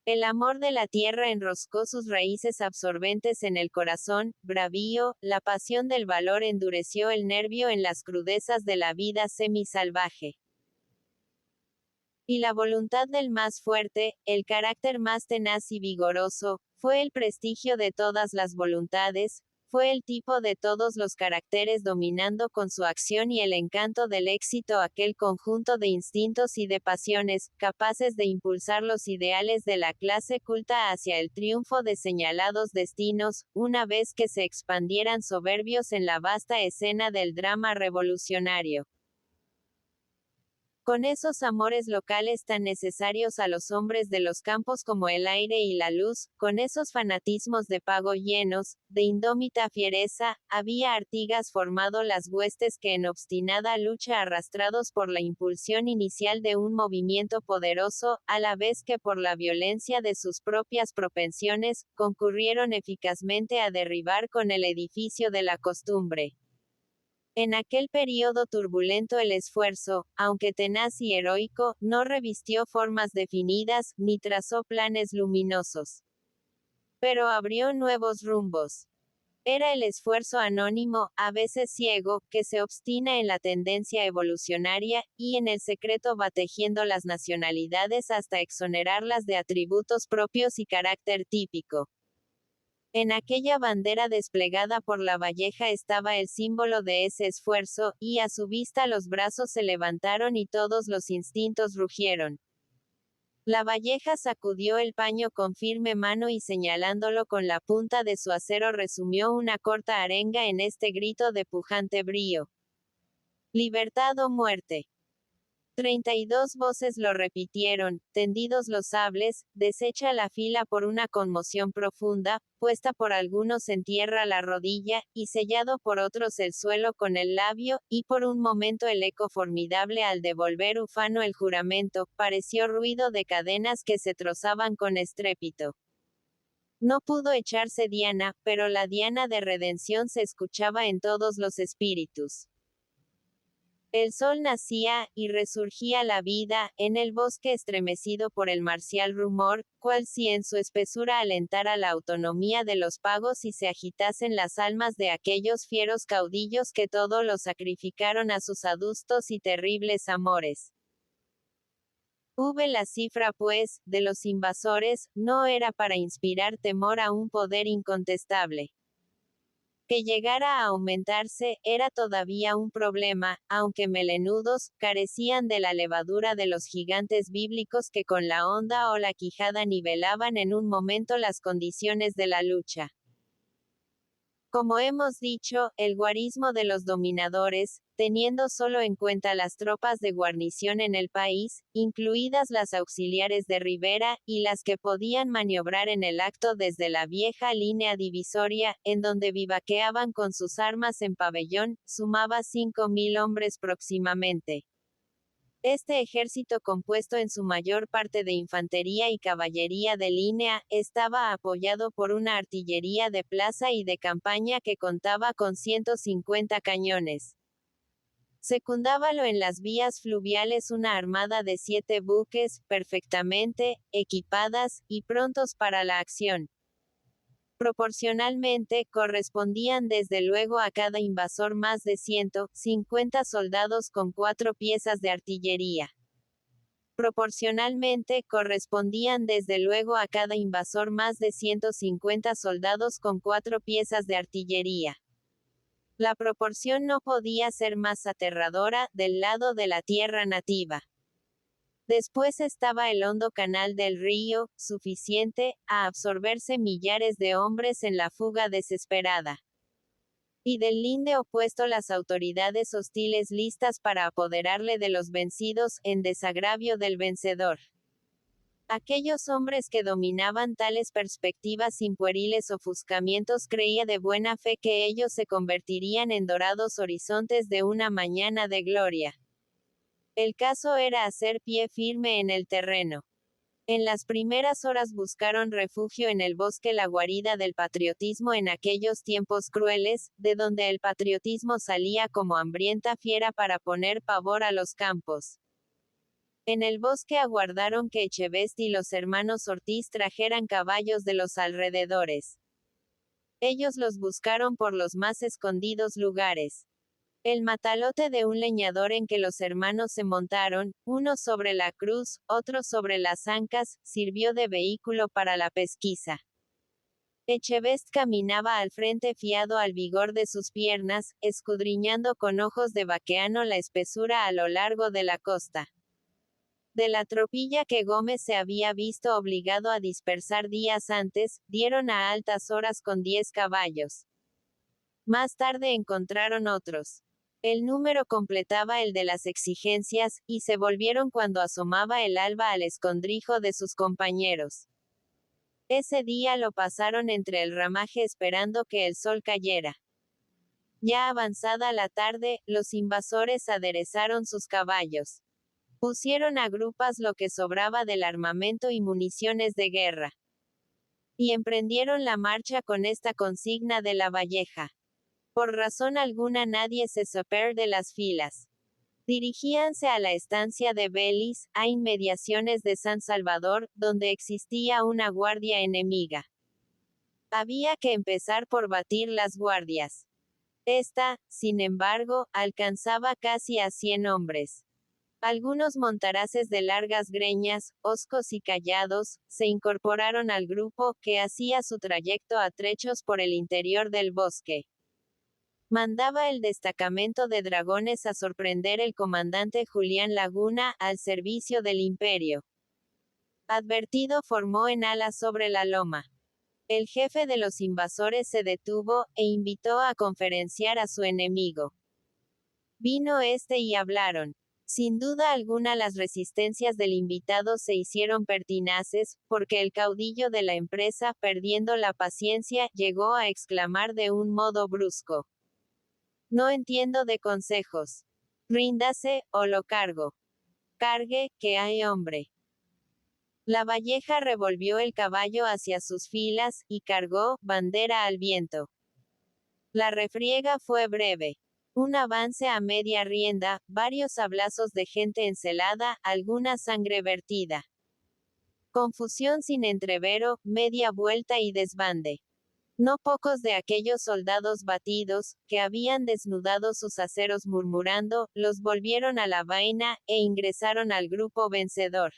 El amor de la tierra enroscó sus raíces absorbentes en el corazón, bravío, la pasión del valor endureció el nervio en las crudezas de la vida semisalvaje. Y la voluntad del más fuerte, el carácter más tenaz y vigoroso, fue el prestigio de todas las voluntades, fue el tipo de todos los caracteres dominando con su acción y el encanto del éxito aquel conjunto de instintos y de pasiones, capaces de impulsar los ideales de la clase culta hacia el triunfo de señalados destinos, una vez que se expandieran soberbios en la vasta escena del drama revolucionario. Con esos amores locales tan necesarios a los hombres de los campos como el aire y la luz, con esos fanatismos de pago llenos, de indómita fiereza, había Artigas formado las huestes que en obstinada lucha arrastrados por la impulsión inicial de un movimiento poderoso, a la vez que por la violencia de sus propias propensiones, concurrieron eficazmente a derribar con el edificio de la costumbre. En aquel período turbulento el esfuerzo, aunque tenaz y heroico, no revistió formas definidas, ni trazó planes luminosos. Pero abrió nuevos rumbos. Era el esfuerzo anónimo, a veces ciego, que se obstina en la tendencia evolucionaria, y en el secreto va tejiendo las nacionalidades hasta exonerarlas de atributos propios y carácter típico. En aquella bandera desplegada por la Valleja estaba el símbolo de ese esfuerzo, y a su vista los brazos se levantaron y todos los instintos rugieron. La Valleja sacudió el paño con firme mano y señalándolo con la punta de su acero resumió una corta arenga en este grito de pujante brío. Libertad o muerte. 32 voces lo repitieron, tendidos los sables, deshecha la fila por una conmoción profunda, puesta por algunos en tierra la rodilla, y sellado por otros el suelo con el labio, y por un momento el eco formidable al devolver ufano el juramento, pareció ruido de cadenas que se trozaban con estrépito. No pudo echarse diana, pero la diana de redención se escuchaba en todos los espíritus. El sol nacía, y resurgía la vida, en el bosque estremecido por el marcial rumor, cual si en su espesura alentara la autonomía de los pagos y se agitasen las almas de aquellos fieros caudillos que todo lo sacrificaron a sus adustos y terribles amores. La cifra pues, de los invasores, no era para inspirar temor a un poder incontestable. Que llegara a aumentarse, era todavía un problema, aunque melenudos, carecían de la levadura de los gigantes bíblicos que con la honda o la quijada nivelaban en un momento las condiciones de la lucha. Como hemos dicho, el guarismo de los dominadores, teniendo solo en cuenta las tropas de guarnición en el país, incluidas las auxiliares de Rivera, y las que podían maniobrar en el acto desde la vieja línea divisoria, en donde vivaqueaban con sus armas en pabellón, sumaba 5.000 hombres próximamente. Este ejército, compuesto en su mayor parte de infantería y caballería de línea, estaba apoyado por una artillería de plaza y de campaña que contaba con 150 cañones. Secundábalo en las vías fluviales una armada de 7 buques, perfectamente equipadas, y prontos para la acción. Proporcionalmente, correspondían desde luego a cada invasor más de 150 soldados con 4 piezas de artillería. Proporcionalmente, correspondían desde luego a cada invasor más de 150 soldados con 4 piezas de artillería. La proporción no podía ser más aterradora, del lado de la tierra nativa. Después estaba el hondo canal del río, suficiente, a absorberse millares de hombres en la fuga desesperada. Y del linde opuesto las autoridades hostiles listas para apoderarle de los vencidos, en desagravio del vencedor. Aquellos hombres que dominaban tales perspectivas sin pueriles ofuscamientos creía de buena fe que ellos se convertirían en dorados horizontes de una mañana de gloria. El caso era hacer pie firme en el terreno. En las primeras horas buscaron refugio en el bosque, la guarida del patriotismo en aquellos tiempos crueles, de donde el patriotismo salía como hambrienta fiera para poner pavor a los campos. En el bosque aguardaron que Echevest y los hermanos Ortiz trajeran caballos de los alrededores. Ellos los buscaron por los más escondidos lugares. El matalote de un leñador en que los hermanos se montaron, uno sobre la cruz, otro sobre las ancas, sirvió de vehículo para la pesquisa. Echevest caminaba al frente fiado al vigor de sus piernas, escudriñando con ojos de vaqueano la espesura a lo largo de la costa. De la tropilla que Gómez se había visto obligado a dispersar días antes, dieron a altas horas con 10 caballos. Más tarde encontraron otros. El número completaba el de las exigencias, y se volvieron cuando asomaba el alba al escondrijo de sus compañeros. Ese día lo pasaron entre el ramaje esperando que el sol cayera. Ya avanzada la tarde, los invasores aderezaron sus caballos. Pusieron a grupas lo que sobraba del armamento y municiones de guerra. Y emprendieron la marcha con esta consigna de Lavalleja. Por razón alguna nadie se separó de las filas. Dirigíanse a la estancia de Belis, a inmediaciones de San Salvador, donde existía una guardia enemiga. Había que empezar por batir las guardias. Esta, sin embargo, alcanzaba casi a 100 hombres. Algunos montaraces de largas greñas, hoscos y callados, se incorporaron al grupo, que hacía su trayecto a trechos por el interior del bosque. Mandaba el destacamento de dragones a sorprender el comandante Julián Laguna, al servicio del imperio. Advertido formó en ala sobre la loma. El jefe de los invasores se detuvo, e invitó a conferenciar a su enemigo. Vino este y hablaron. Sin duda alguna las resistencias del invitado se hicieron pertinaces, porque el caudillo de la empresa, perdiendo la paciencia, llegó a exclamar de un modo brusco: «No entiendo de consejos. Ríndase, o lo cargo. Cargue, que hay hombre». Lavalleja revolvió el caballo hacia sus filas, y cargó, bandera al viento. La refriega fue breve. Un avance a media rienda, varios sablazos de gente encelada, alguna sangre vertida. Confusión sin entrevero, media vuelta y desbande. No pocos de aquellos soldados batidos, que habían desnudado sus aceros murmurando, los volvieron a la vaina, e ingresaron al grupo vencedor.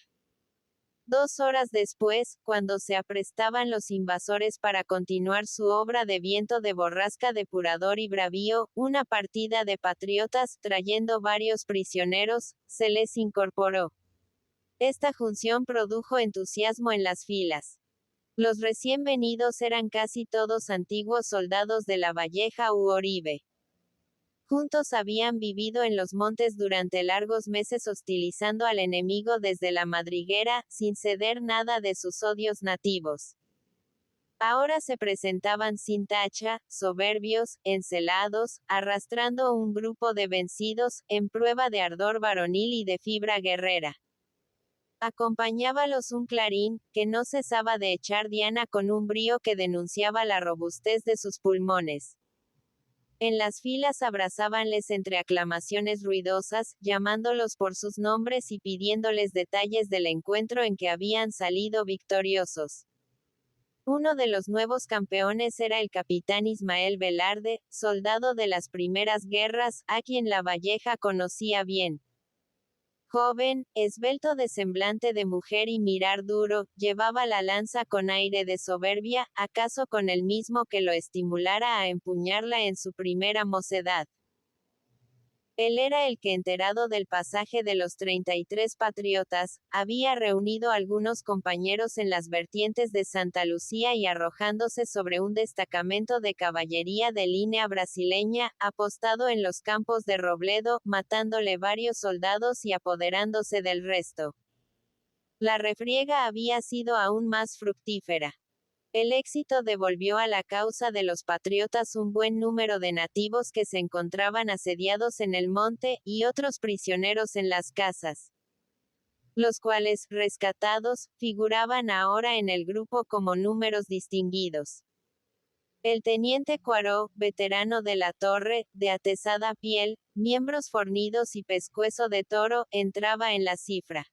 2 horas después, cuando se aprestaban los invasores para continuar su obra de viento de borrasca depurador y bravío, una partida de patriotas, trayendo varios prisioneros, se les incorporó. Esta junción produjo entusiasmo en las filas. Los recién venidos eran casi todos antiguos soldados de Lavalleja u Oribe. Juntos habían vivido en los montes durante largos meses hostilizando al enemigo desde la madriguera, sin ceder nada de sus odios nativos. Ahora se presentaban sin tacha, soberbios, encelados, arrastrando un grupo de vencidos, en prueba de ardor varonil y de fibra guerrera. Acompañábalos un clarín, que no cesaba de echar diana con un brío que denunciaba la robustez de sus pulmones. En las filas abrazábanles entre aclamaciones ruidosas, llamándolos por sus nombres y pidiéndoles detalles del encuentro en que habían salido victoriosos. Uno de los nuevos campeones era el capitán Ismael Velarde, soldado de las primeras guerras, a quien Lavalleja conocía bien. Joven, esbelto de semblante de mujer y mirar duro, llevaba la lanza con aire de soberbia, acaso con el mismo que lo estimulara a empuñarla en su primera mocedad. Él era el que, enterado del pasaje de los 33 patriotas, había reunido algunos compañeros en las vertientes de Santa Lucía y arrojándose sobre un destacamento de caballería de línea brasileña, apostado en los campos de Robledo, matándole varios soldados y apoderándose del resto. La refriega había sido aún más fructífera. El éxito devolvió a la causa de los patriotas un buen número de nativos que se encontraban asediados en el monte, y otros prisioneros en las casas. Los cuales, rescatados, figuraban ahora en el grupo como números distinguidos. El teniente Cuaró, veterano de la torre, de atezada piel, miembros fornidos y pescuezo de toro, entraba en la cifra.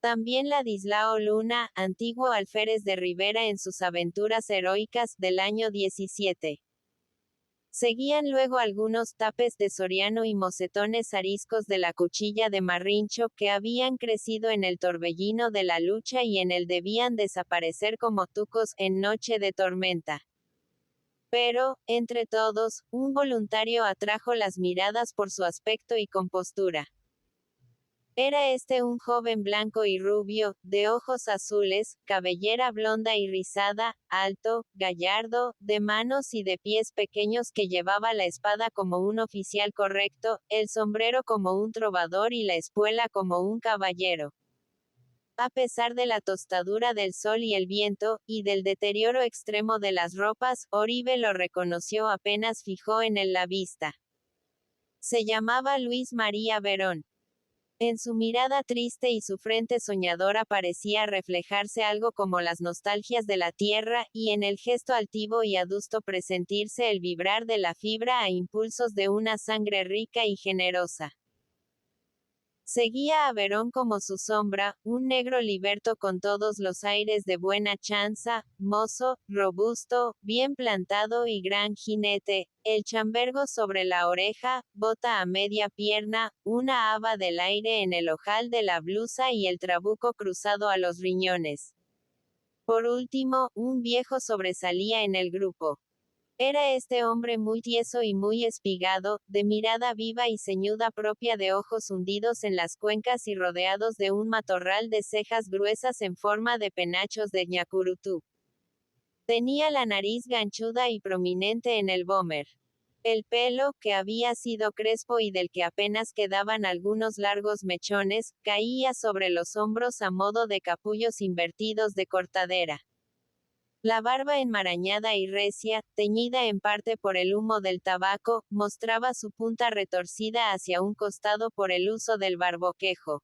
También Ladislao Luna, antiguo alférez de Rivera en sus aventuras heroicas del año 17. Seguían luego algunos tapes de Soriano y mocetones ariscos de la Cuchilla de Marrincho que habían crecido en el torbellino de la lucha y en el debían desaparecer como tucos en noche de tormenta. Pero, entre todos, un voluntario atrajo las miradas por su aspecto y compostura. Era este un joven blanco y rubio, de ojos azules, cabellera blonda y rizada, alto, gallardo, de manos y de pies pequeños que llevaba la espada como un oficial correcto, el sombrero como un trovador y la espuela como un caballero. A pesar de la tostadura del sol y el viento, y del deterioro extremo de las ropas, Oribe lo reconoció apenas fijó en él la vista. Se llamaba Luis María Verón. En su mirada triste y su frente soñadora parecía reflejarse algo como las nostalgias de la tierra, y en el gesto altivo y adusto presentirse el vibrar de la fibra a impulsos de una sangre rica y generosa. Seguía a Verón como su sombra, un negro liberto con todos los aires de buena chanza, mozo, robusto, bien plantado y gran jinete, el chambergo sobre la oreja, bota a media pierna, una haba del aire en el ojal de la blusa y el trabuco cruzado a los riñones. Por último, un viejo sobresalía en el grupo. Era este hombre muy tieso y muy espigado, de mirada viva y ceñuda propia de ojos hundidos en las cuencas y rodeados de un matorral de cejas gruesas en forma de penachos de ñacurutú. Tenía la nariz ganchuda y prominente en el vómer. El pelo, que había sido crespo y del que apenas quedaban algunos largos mechones, caía sobre los hombros a modo de capullos invertidos de cortadera. La barba enmarañada y recia, teñida en parte por el humo del tabaco, mostraba su punta retorcida hacia un costado por el uso del barboquejo.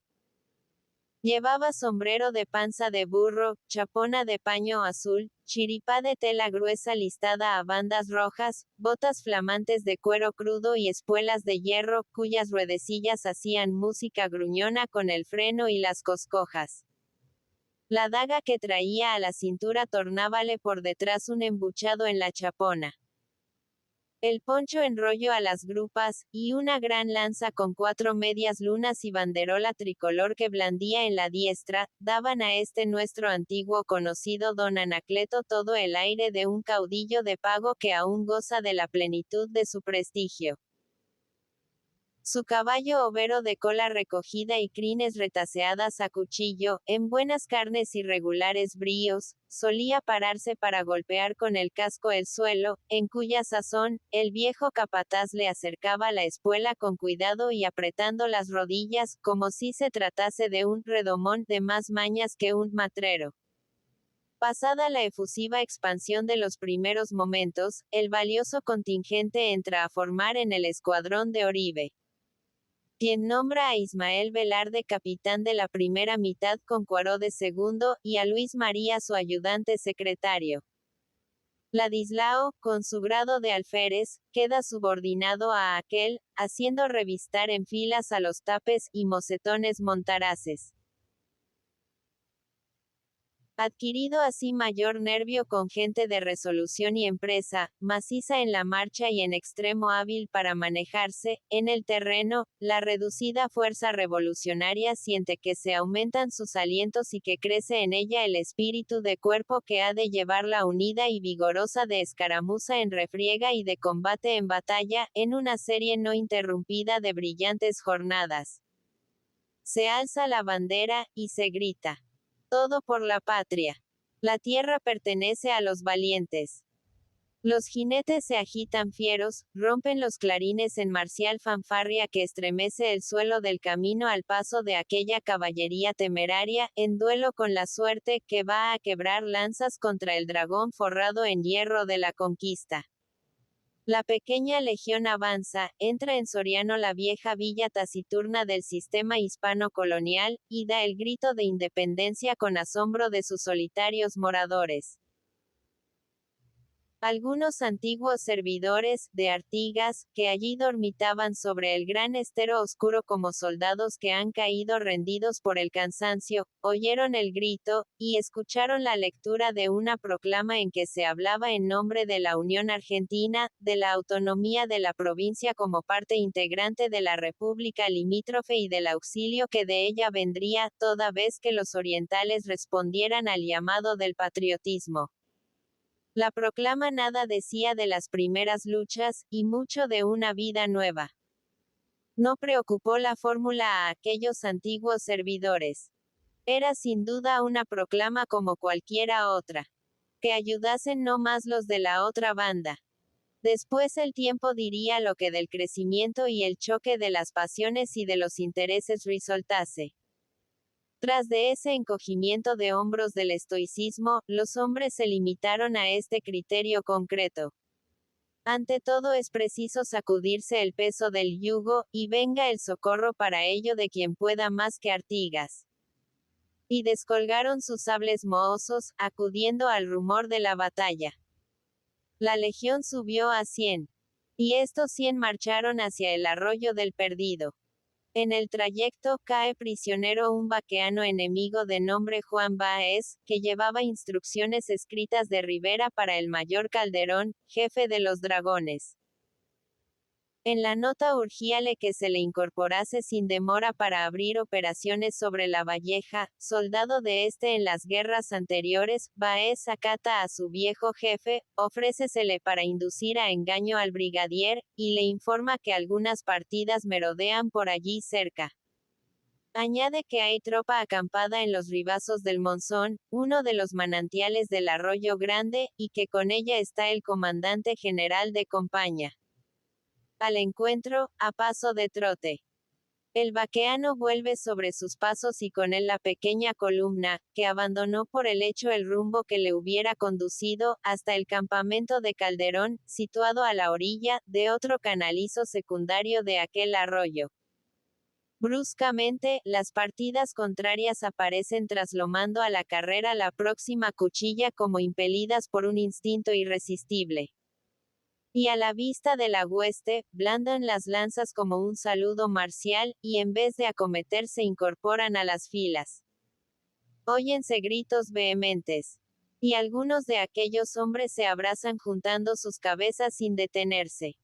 Llevaba sombrero de panza de burro, chapona de paño azul, chiripá de tela gruesa listada a bandas rojas, botas flamantes de cuero crudo y espuelas de hierro, cuyas ruedecillas hacían música gruñona con el freno y las coscojas. La daga que traía a la cintura tornábale por detrás un embuchado en la chapona. El poncho en rollo a las grupas, y una gran lanza con 4 medias lunas y banderola tricolor que blandía en la diestra, daban a este nuestro antiguo conocido don Anacleto todo el aire de un caudillo de pago que aún goza de la plenitud de su prestigio. Su caballo overo de cola recogida y crines retaseadas a cuchillo, en buenas carnes y regulares bríos, solía pararse para golpear con el casco el suelo, en cuya sazón, el viejo capataz le acercaba la espuela con cuidado y apretando las rodillas, como si se tratase de un redomón de más mañas que un matrero. Pasada la efusiva expansión de los primeros momentos, el valioso contingente entra a formar en el escuadrón de Oribe, quien nombra a Ismael Velarde capitán de la primera mitad con Cuaró de segundo, y a Luis María su ayudante secretario. Ladislao, con su grado de alférez, queda subordinado a aquel, haciendo revistar en filas a los tapes y mocetones montaraces. Adquirido así mayor nervio con gente de resolución y empresa, maciza en la marcha y en extremo hábil para manejarse, en el terreno, la reducida fuerza revolucionaria siente que se aumentan sus alientos y que crece en ella el espíritu de cuerpo que ha de llevarla unida y vigorosa de escaramuza en refriega y de combate en batalla, en una serie no interrumpida de brillantes jornadas. Se alza la bandera, y se grita: todo por la patria. La tierra pertenece a los valientes. Los jinetes se agitan fieros, rompen los clarines en marcial fanfarria que estremece el suelo del camino al paso de aquella caballería temeraria, en duelo con la suerte, que va a quebrar lanzas contra el dragón forrado en hierro de la conquista. La pequeña legión avanza, entra en Soriano la vieja villa taciturna del sistema hispano-colonial, y da el grito de independencia con asombro de sus solitarios moradores. Algunos antiguos servidores, de Artigas, que allí dormitaban sobre el gran estero oscuro como soldados que han caído rendidos por el cansancio, oyeron el grito, y escucharon la lectura de una proclama en que se hablaba en nombre de la Unión Argentina, de la autonomía de la provincia como parte integrante de la República limítrofe y del auxilio que de ella vendría, toda vez que los orientales respondieran al llamado del patriotismo. La proclama nada decía de las primeras luchas, y mucho de una vida nueva. No preocupó la fórmula a aquellos antiguos servidores. Era sin duda una proclama como cualquiera otra. Que ayudasen no más los de la otra banda. Después el tiempo diría lo que del crecimiento y el choque de las pasiones y de los intereses resultase. Tras de ese encogimiento de hombros del estoicismo, los hombres se limitaron a este criterio concreto. Ante todo es preciso sacudirse el peso del yugo, y venga el socorro para ello de quien pueda más que Artigas. Y descolgaron sus sables mohosos, acudiendo al rumor de la batalla. La legión subió a 100. Y estos 100 marcharon hacia el arroyo del Perdido. En el trayecto, cae prisionero un vaqueano enemigo de nombre Juan Báez, que llevaba instrucciones escritas de Rivera para el mayor Calderón, jefe de los dragones. En la nota urgíale que se le incorporase sin demora para abrir operaciones sobre La Valleja, soldado de este en las guerras anteriores. Báez acata a su viejo jefe, ofrécesele para inducir a engaño al brigadier, y le informa que algunas partidas merodean por allí cerca. Añade que hay tropa acampada en los ribazos del Monzón, uno de los manantiales del Arroyo Grande, y que con ella está el comandante general de compañía. Al encuentro, a paso de trote. El vaqueano vuelve sobre sus pasos y con él la pequeña columna, que abandonó por el hecho el rumbo que le hubiera conducido, hasta el campamento de Calderón, situado a la orilla, de otro canalizo secundario de aquel arroyo. Bruscamente, las partidas contrarias aparecen traslomando a la carrera la próxima cuchilla como impelidas por un instinto irresistible. Y a la vista de la hueste, blandan las lanzas como un saludo marcial, y en vez de acometer se incorporan a las filas. Óyense gritos vehementes. Y algunos de aquellos hombres se abrazan juntando sus cabezas sin detenerse.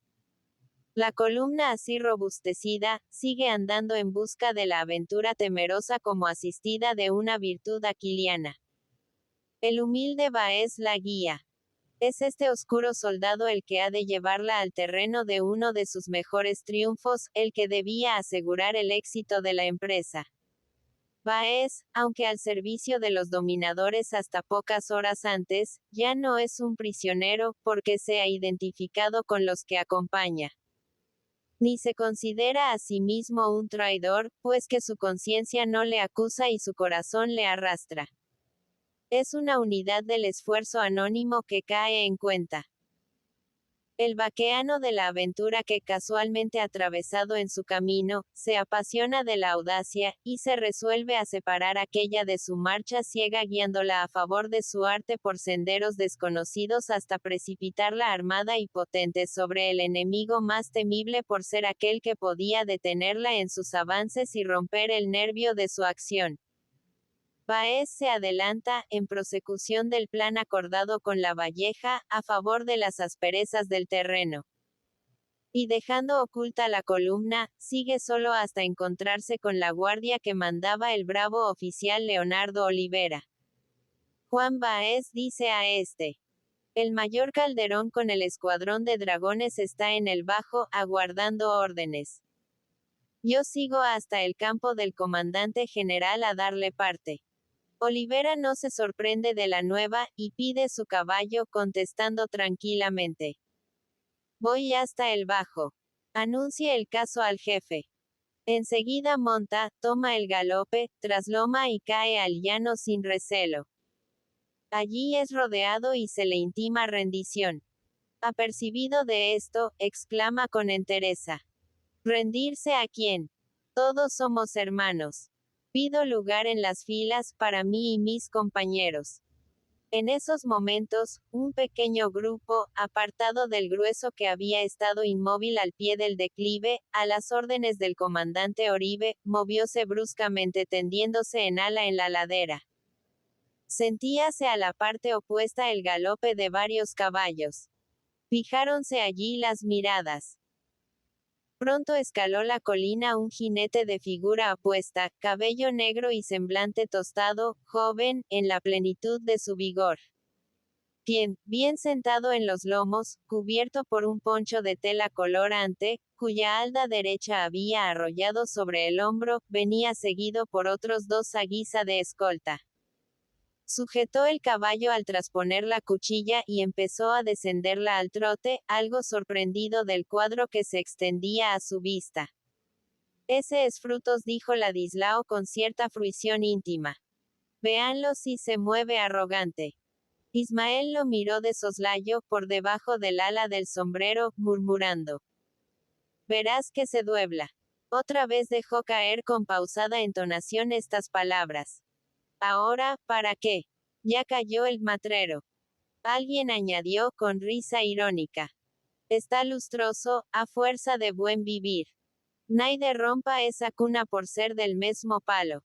La columna así robustecida, sigue andando en busca de la aventura temerosa como asistida de una virtud aquiliana. El humilde Báez la guía. Es este oscuro soldado el que ha de llevarla al terreno de uno de sus mejores triunfos, el que debía asegurar el éxito de la empresa. Báez, aunque al servicio de los dominadores hasta pocas horas antes, ya no es un prisionero, porque se ha identificado con los que acompaña. Ni se considera a sí mismo un traidor, pues que su conciencia no le acusa y su corazón le arrastra. Es una unidad del esfuerzo anónimo que cae en cuenta. El vaqueano de la aventura que casualmente atravesado en su camino, se apasiona de la audacia, y se resuelve a separar aquella de su marcha ciega guiándola a favor de su arte por senderos desconocidos hasta precipitarla armada y potente sobre el enemigo más temible por ser aquel que podía detenerla en sus avances y romper el nervio de su acción. Báez se adelanta, en prosecución del plan acordado con La Valleja, a favor de las asperezas del terreno. Y dejando oculta la columna, sigue solo hasta encontrarse con la guardia que mandaba el bravo oficial Leonardo Olivera. Juan Báez dice a este: el mayor Calderón con el escuadrón de dragones está en el bajo, aguardando órdenes. Yo sigo hasta el campo del comandante general a darle parte. Olivera no se sorprende de la nueva, y pide su caballo, contestando tranquilamente: voy hasta el bajo. Anuncia el caso al jefe. Enseguida monta, toma el galope, trasloma y cae al llano sin recelo. Allí es rodeado y se le intima rendición. Apercibido de esto, exclama con entereza: ¿rendirse a quién? Todos somos hermanos. Pido lugar en las filas, para mí y mis compañeros. En esos momentos, un pequeño grupo, apartado del grueso que había estado inmóvil al pie del declive, a las órdenes del comandante Oribe, movióse bruscamente tendiéndose en ala en la ladera. Sentíase a la parte opuesta el galope de varios caballos. Fijáronse allí las miradas. Pronto escaló la colina un jinete de figura apuesta, cabello negro y semblante tostado, joven, en la plenitud de su vigor. Bien sentado en los lomos, cubierto por un poncho de tela colorante, cuya halda derecha había arrollado sobre el hombro, venía seguido por otros dos a guisa de escolta. Sujetó el caballo al trasponer la cuchilla y empezó a descenderla al trote, algo sorprendido del cuadro que se extendía a su vista. Ese es Frutos, dijo Ladislao con cierta fruición íntima. Véanlo si se mueve arrogante. Ismael lo miró de soslayo, por debajo del ala del sombrero, murmurando. Verás que se duebla. Otra vez dejó caer con pausada entonación estas palabras. Ahora, ¿para qué? Ya cayó el matrero. Alguien añadió con risa irónica. Está lustroso, a fuerza de buen vivir. Naide rompa esa cuna por ser del mismo palo.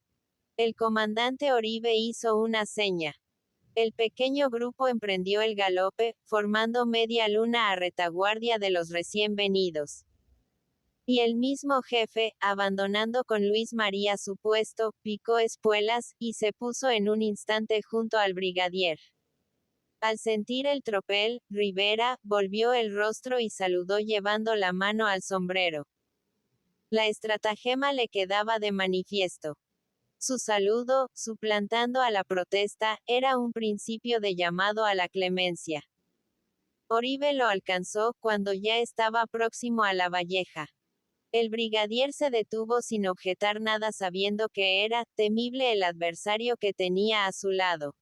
El comandante Oribe hizo una seña. El pequeño grupo emprendió el galope, formando media luna a retaguardia de los recién venidos. Y el mismo jefe, abandonando con Luis María su puesto, picó espuelas, y se puso en un instante junto al brigadier. Al sentir el tropel, Rivera, volvió el rostro y saludó llevando la mano al sombrero. La estratagema le quedaba de manifiesto. Su saludo, suplantando a la protesta, era un principio de llamado a la clemencia. Oribe lo alcanzó, cuando ya estaba próximo a la Valleja. El brigadier se detuvo sin objetar nada sabiendo que era temible el adversario que tenía a su lado.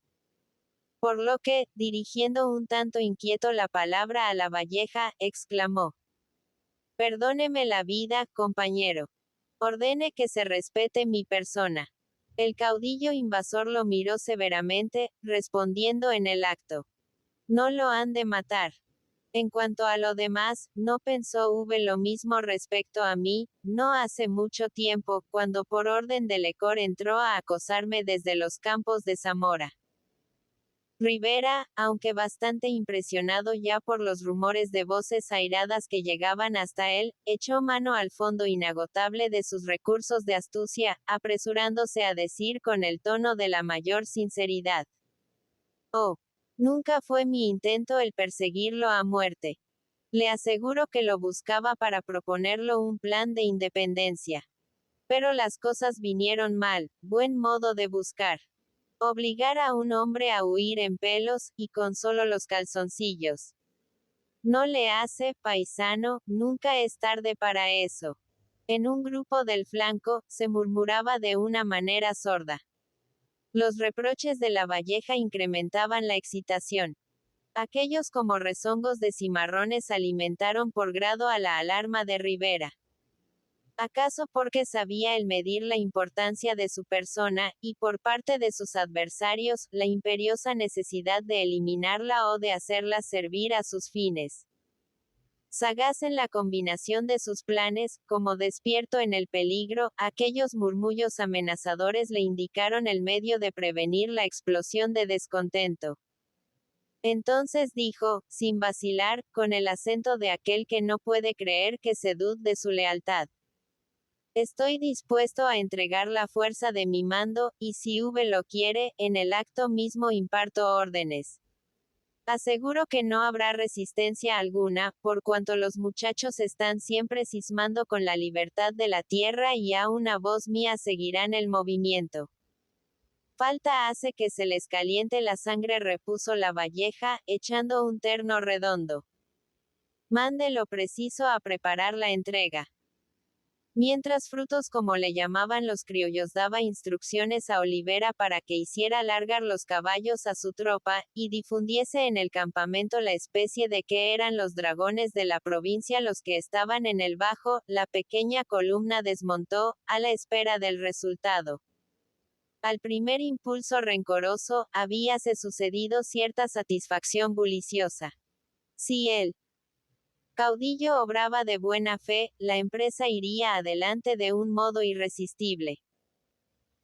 Por lo que, dirigiendo un tanto inquieto la palabra a la Valleja, exclamó. Perdóneme la vida, compañero. Ordene que se respete mi persona. El caudillo invasor lo miró severamente, respondiendo en el acto. No lo han de matar. En cuanto a lo demás, no pensó lo mismo respecto a mí, no hace mucho tiempo, cuando por orden de Lecor entró a acosarme desde los campos de Zamora. Rivera, aunque bastante impresionado ya por los rumores de voces airadas que llegaban hasta él, echó mano al fondo inagotable de sus recursos de astucia, apresurándose a decir con el tono de la mayor sinceridad. Oh, nunca fue mi intento el perseguirlo a muerte. Le aseguro que lo buscaba para proponerlo un plan de independencia. Pero las cosas vinieron mal, buen modo de buscar. Obligar a un hombre a huir en pelos, y con solo los calzoncillos. No le hace, paisano, nunca es tarde para eso. En un grupo del flanco, se murmuraba de una manera sorda. Los reproches de la Valleja incrementaban la excitación. Aquellos como rezongos de cimarrones alimentaron por grado a la alarma de Rivera. ¿Acaso porque sabía el medir la importancia de su persona, y por parte de sus adversarios, la imperiosa necesidad de eliminarla o de hacerla servir a sus fines? Sagaz en la combinación de sus planes, como despierto en el peligro, aquellos murmullos amenazadores le indicaron el medio de prevenir la explosión de descontento. Entonces dijo, sin vacilar, con el acento de aquel que no puede creer que se dude de su lealtad. Estoy dispuesto a entregar la fuerza de mi mando, y si lo quiere, en el acto mismo imparto órdenes. Aseguro que no habrá resistencia alguna, por cuanto los muchachos están siempre cismando con la libertad de la tierra y a una voz mía seguirán el movimiento. Falta hace que se les caliente la sangre, repuso la Valleja, echando un terno redondo. Mande lo preciso a preparar la entrega. Mientras Frutos, como le llamaban los criollos, daba instrucciones a Olivera para que hiciera largar los caballos a su tropa, y difundiese en el campamento la especie de que eran los dragones de la provincia los que estaban en el bajo, la pequeña columna desmontó, a la espera del resultado. Al primer impulso rencoroso, habíase sucedido cierta satisfacción bulliciosa. Si el caudillo obraba de buena fe, la empresa iría adelante de un modo irresistible.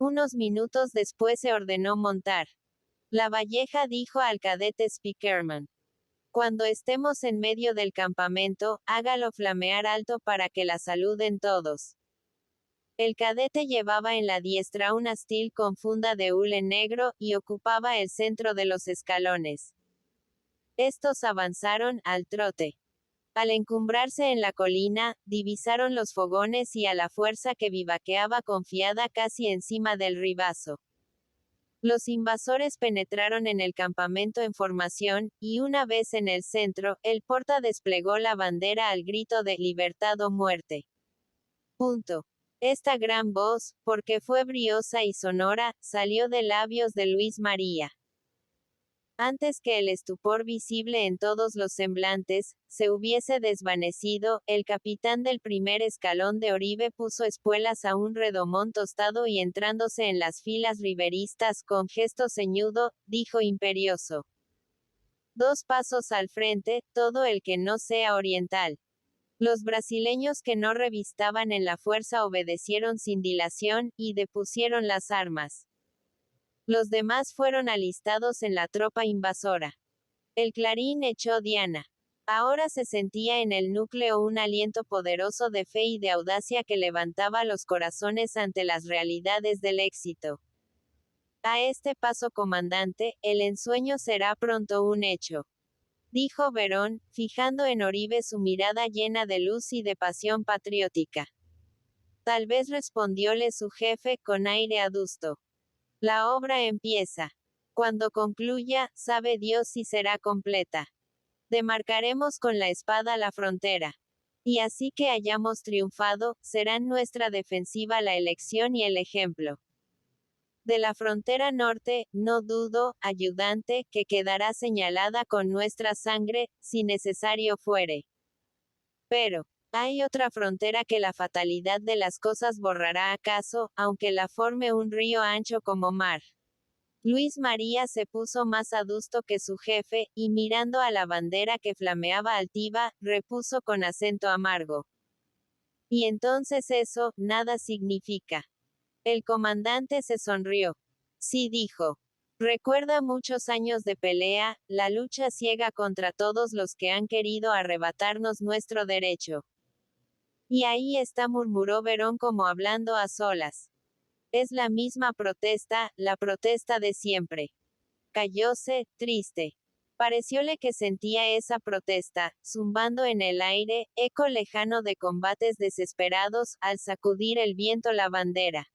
Unos minutos después se ordenó montar. La Valleja dijo al cadete Spickerman: cuando estemos en medio del campamento, hágalo flamear alto para que la saluden todos. El cadete llevaba en la diestra un astil con funda de hule negro, y ocupaba el centro de los escalones. Estos avanzaron, al trote. Al encumbrarse en la colina, divisaron los fogones y a la fuerza que vivaqueaba confiada casi encima del ribazo. Los invasores penetraron en el campamento en formación, y una vez en el centro, el porta desplegó la bandera al grito de «Libertad o muerte». Punto. Esta gran voz, porque fue briosa y sonora, salió de labios de Luis María. Antes que el estupor visible en todos los semblantes se hubiese desvanecido, el capitán del primer escalón de Oribe puso espuelas a un redomón tostado y entrándose en las filas riveristas con gesto ceñudo, dijo imperioso: 2 pasos al frente, todo el que no sea oriental. Los brasileños que no revistaban en la fuerza obedecieron sin dilación, y depusieron las armas. Los demás fueron alistados en la tropa invasora. El clarín echó diana. Ahora se sentía en el núcleo un aliento poderoso de fe y de audacia que levantaba los corazones ante las realidades del éxito. A este paso, comandante, el ensueño será pronto un hecho, dijo Verón, fijando en Oribe su mirada llena de luz y de pasión patriótica. Tal vez, respondióle su jefe, con aire adusto. La obra empieza. Cuando concluya, sabe Dios si será completa. Demarcaremos con la espada la frontera. Y así que hayamos triunfado, serán nuestra defensiva la elección y el ejemplo. De la frontera norte, no dudo, ayudante, que quedará señalada con nuestra sangre, si necesario fuere. Pero hay otra frontera que la fatalidad de las cosas borrará acaso, aunque la forme un río ancho como mar. Luis María se puso más adusto que su jefe, y mirando a la bandera que flameaba altiva, repuso con acento amargo: y entonces eso, nada significa. El comandante se sonrió. Sí, dijo. Recuerda muchos años de pelea, la lucha ciega contra todos los que han querido arrebatarnos nuestro derecho. Y ahí está, murmuró Verón como hablando a solas. Es la misma protesta, la protesta de siempre. Callóse, triste. Parecióle que sentía esa protesta, zumbando en el aire, eco lejano de combates desesperados, al sacudir el viento la bandera.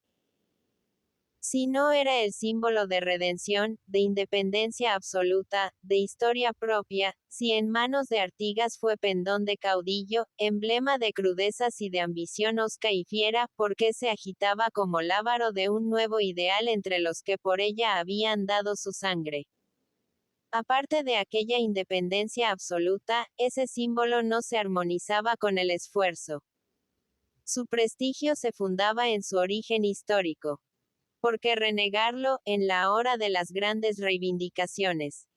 Si no era el símbolo de redención, de independencia absoluta, de historia propia, si en manos de Artigas fue pendón de caudillo, emblema de crudezas y de ambición hosca y fiera, ¿por qué se agitaba como lábaro de un nuevo ideal entre los que por ella habían dado su sangre? Aparte de aquella independencia absoluta, ese símbolo no se armonizaba con el esfuerzo. Su prestigio se fundaba en su origen histórico. ¿Por qué renegarlo, en la hora de las grandes reivindicaciones?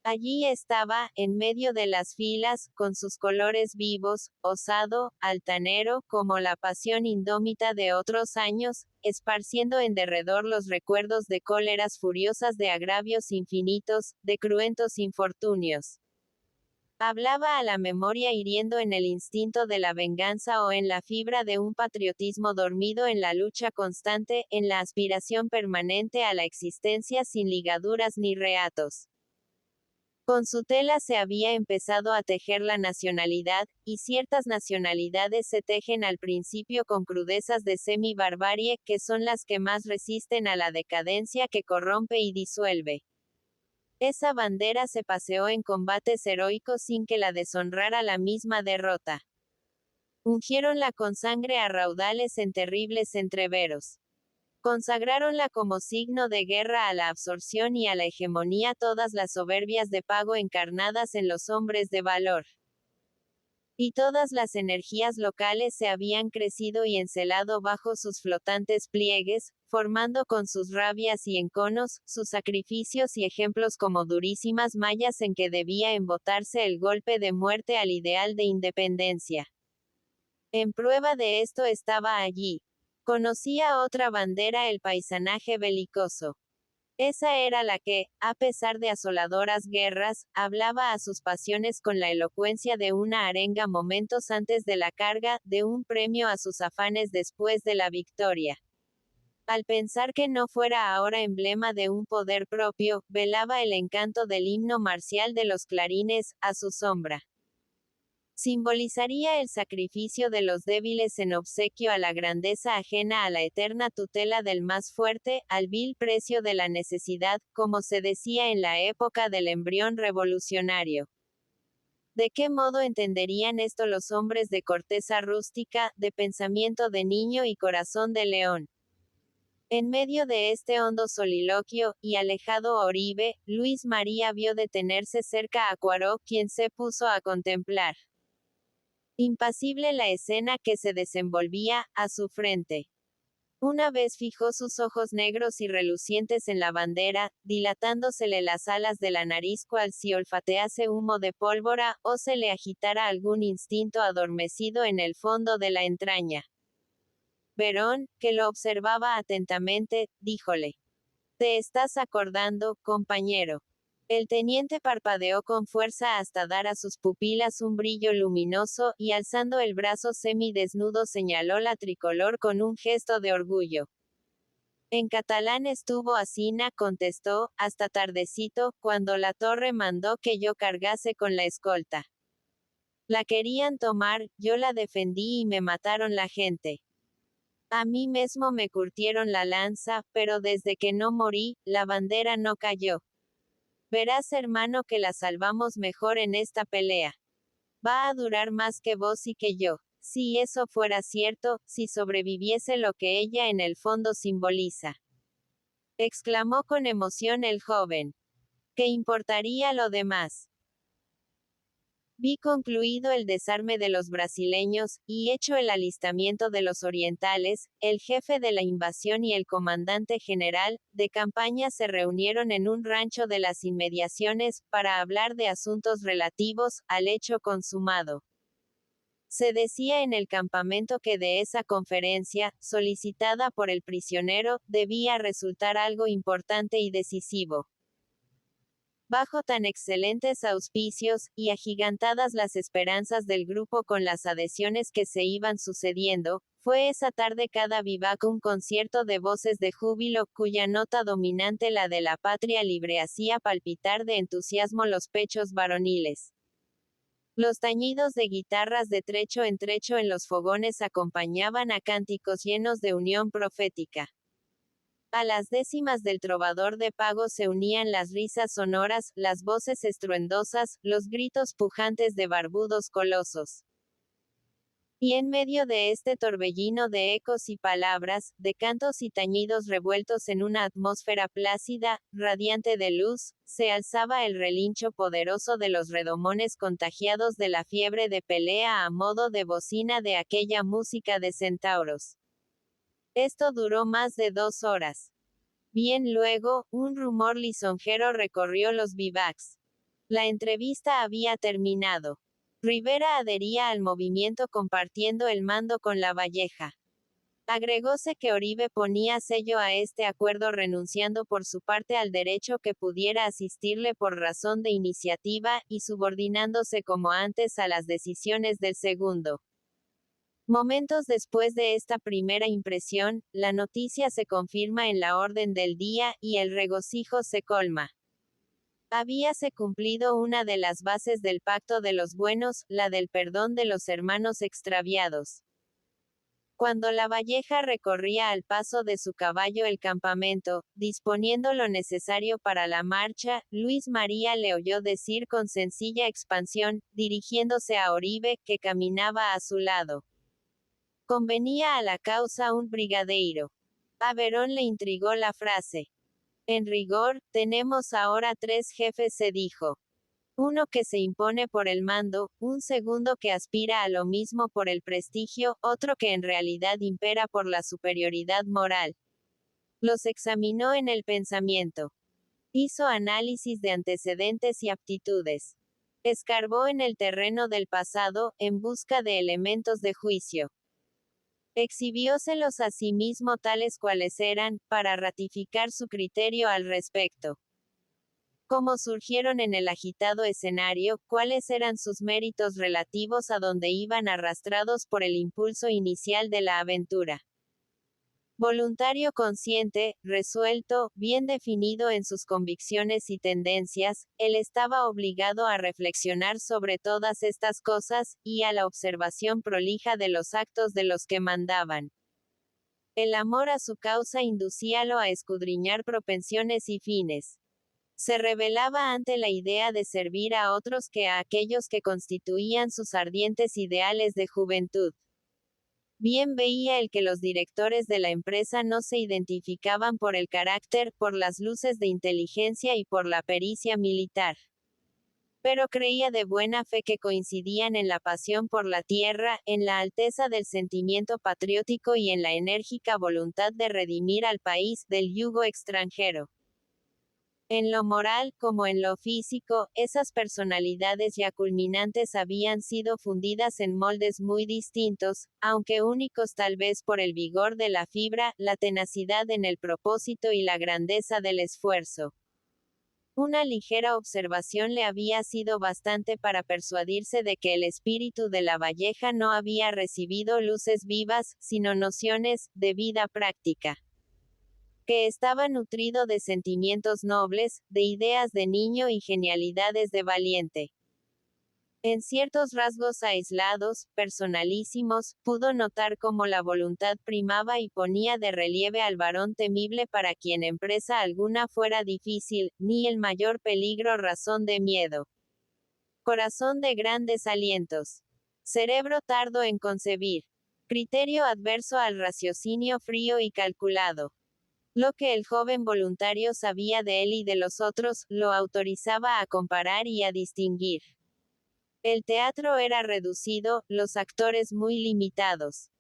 Allí estaba, en medio de las filas, con sus colores vivos, osado, altanero, como la pasión indómita de otros años, esparciendo en derredor los recuerdos de cóleras furiosas, de agravios infinitos, de cruentos infortunios. Hablaba a la memoria hiriendo en el instinto de la venganza o en la fibra de un patriotismo dormido en la lucha constante, en la aspiración permanente a la existencia sin ligaduras ni reatos. Con su tela se había empezado a tejer la nacionalidad, y ciertas nacionalidades se tejen al principio con crudezas de semi-barbarie, que son las que más resisten a la decadencia que corrompe y disuelve. Esa bandera se paseó en combates heroicos sin que la deshonrara la misma derrota. Ungiéronla con sangre a raudales en terribles entreveros. Consagráronla como signo de guerra a la absorción y a la hegemonía todas las soberbias de pago encarnadas en los hombres de valor. Y todas las energías locales se habían crecido y encelado bajo sus flotantes pliegues, formando con sus rabias y enconos, sus sacrificios y ejemplos como durísimas mallas en que debía embotarse el golpe de muerte al ideal de independencia. En prueba de esto estaba allí. Conocía otra bandera, el paisanaje belicoso. Esa era la que, a pesar de asoladoras guerras, hablaba a sus pasiones con la elocuencia de una arenga momentos antes de la carga, de un premio a sus afanes después de la victoria. Al pensar que no fuera ahora emblema de un poder propio, velaba el encanto del himno marcial de los clarines, a su sombra. Simbolizaría el sacrificio de los débiles en obsequio a la grandeza ajena, a la eterna tutela del más fuerte, al vil precio de la necesidad, como se decía en la época del embrión revolucionario. ¿De qué modo entenderían esto los hombres de corteza rústica, de pensamiento de niño y corazón de león? En medio de este hondo soliloquio, y alejado a Oribe, Luis María vio detenerse cerca a Cuaró, quien se puso a contemplar impasible la escena que se desenvolvía, a su frente. Una vez fijó sus ojos negros y relucientes en la bandera, dilatándosele las alas de la nariz cual si olfatease humo de pólvora, o se le agitara algún instinto adormecido en el fondo de la entraña. Verón, que lo observaba atentamente, díjole: «¿Te estás acordando, compañero?». El teniente parpadeó con fuerza hasta dar a sus pupilas un brillo luminoso, y alzando el brazo semidesnudo señaló la tricolor con un gesto de orgullo. En catalán estuvo asina, contestó, hasta tardecito, cuando la torre mandó que yo cargase con la escolta. La querían tomar, yo la defendí y me mataron la gente. A mí mismo me curtieron la lanza, pero desde que no morí, la bandera no cayó. Verás, hermano, que la salvamos mejor en esta pelea. Va a durar más que vos y que yo. Si eso fuera cierto, si sobreviviese lo que ella en el fondo simboliza. Exclamó con emoción el joven. ¿Qué importaría lo demás? Vi concluido el desarme de los brasileños, y hecho el alistamiento de los orientales, el jefe de la invasión y el comandante general de campaña se reunieron en un rancho de las inmediaciones, para hablar de asuntos relativos al hecho consumado. Se decía en el campamento que de esa conferencia, solicitada por el prisionero, debía resultar algo importante y decisivo. Bajo tan excelentes auspicios, y agigantadas las esperanzas del grupo con las adhesiones que se iban sucediendo, fue esa tarde cada vivac un concierto de voces de júbilo, cuya nota dominante, la de la patria libre, hacía palpitar de entusiasmo los pechos varoniles. Los tañidos de guitarras de trecho en trecho en los fogones acompañaban a cánticos llenos de unión profética. A las décimas del trovador de pago se unían las risas sonoras, las voces estruendosas, los gritos pujantes de barbudos colosos. Y en medio de este torbellino de ecos y palabras, de cantos y tañidos revueltos en una atmósfera plácida, radiante de luz, se alzaba el relincho poderoso de los redomones contagiados de la fiebre de pelea a modo de bocina de aquella música de centauros. Esto duró más de 2 horas. Bien luego, un rumor lisonjero recorrió los vivacs. La entrevista había terminado. Rivera adhería al movimiento compartiendo el mando con Lavalleja. Agregóse que Oribe ponía sello a este acuerdo renunciando por su parte al derecho que pudiera asistirle por razón de iniciativa, y subordinándose como antes a las decisiones del segundo. Momentos después de esta primera impresión, la noticia se confirma en la orden del día, y el regocijo se colma. Habíase cumplido una de las bases del pacto de los buenos, la del perdón de los hermanos extraviados. Cuando Lavalleja recorría al paso de su caballo el campamento, disponiendo lo necesario para la marcha, Luis María le oyó decir con sencilla expansión, dirigiéndose a Oribe, que caminaba a su lado: «Convenía a la causa un brigadeiro». A Verón le intrigó la frase. «En rigor, tenemos ahora 3 jefes», se dijo. Uno que se impone por el mando, un segundo que aspira a lo mismo por el prestigio, otro que en realidad impera por la superioridad moral. Los examinó en el pensamiento. Hizo análisis de antecedentes y aptitudes. Escarbó en el terreno del pasado, en busca de elementos de juicio. Exhibióselos a sí mismo tales cuales eran, para ratificar su criterio al respecto. Cómo surgieron en el agitado escenario, cuáles eran sus méritos relativos a donde iban arrastrados por el impulso inicial de la aventura. Voluntario consciente, resuelto, bien definido en sus convicciones y tendencias, él estaba obligado a reflexionar sobre todas estas cosas, y a la observación prolija de los actos de los que mandaban. El amor a su causa inducíalo a escudriñar propensiones y fines. Se rebelaba ante la idea de servir a otros que a aquellos que constituían sus ardientes ideales de juventud. Bien veía el que los directores de la empresa no se identificaban por el carácter, por las luces de inteligencia y por la pericia militar. Pero creía de buena fe que coincidían en la pasión por la tierra, en la alteza del sentimiento patriótico y en la enérgica voluntad de redimir al país del yugo extranjero. En lo moral, como en lo físico, esas personalidades ya culminantes habían sido fundidas en moldes muy distintos, aunque únicos tal vez por el vigor de la fibra, la tenacidad en el propósito y la grandeza del esfuerzo. Una ligera observación le había sido bastante para persuadirse de que el espíritu de Lavalleja no había recibido luces vivas, sino nociones, de vida práctica. Que estaba nutrido de sentimientos nobles, de ideas de niño y genialidades de valiente. En ciertos rasgos aislados, personalísimos, pudo notar cómo la voluntad primaba y ponía de relieve al varón temible para quien empresa alguna fuera difícil, ni el mayor peligro razón de miedo. Corazón de grandes alientos. Cerebro tardo en concebir. Criterio adverso al raciocinio frío y calculado. Lo que el joven voluntario sabía de él y de los otros, lo autorizaba a comparar y a distinguir. El teatro era reducido, los actores muy limitados.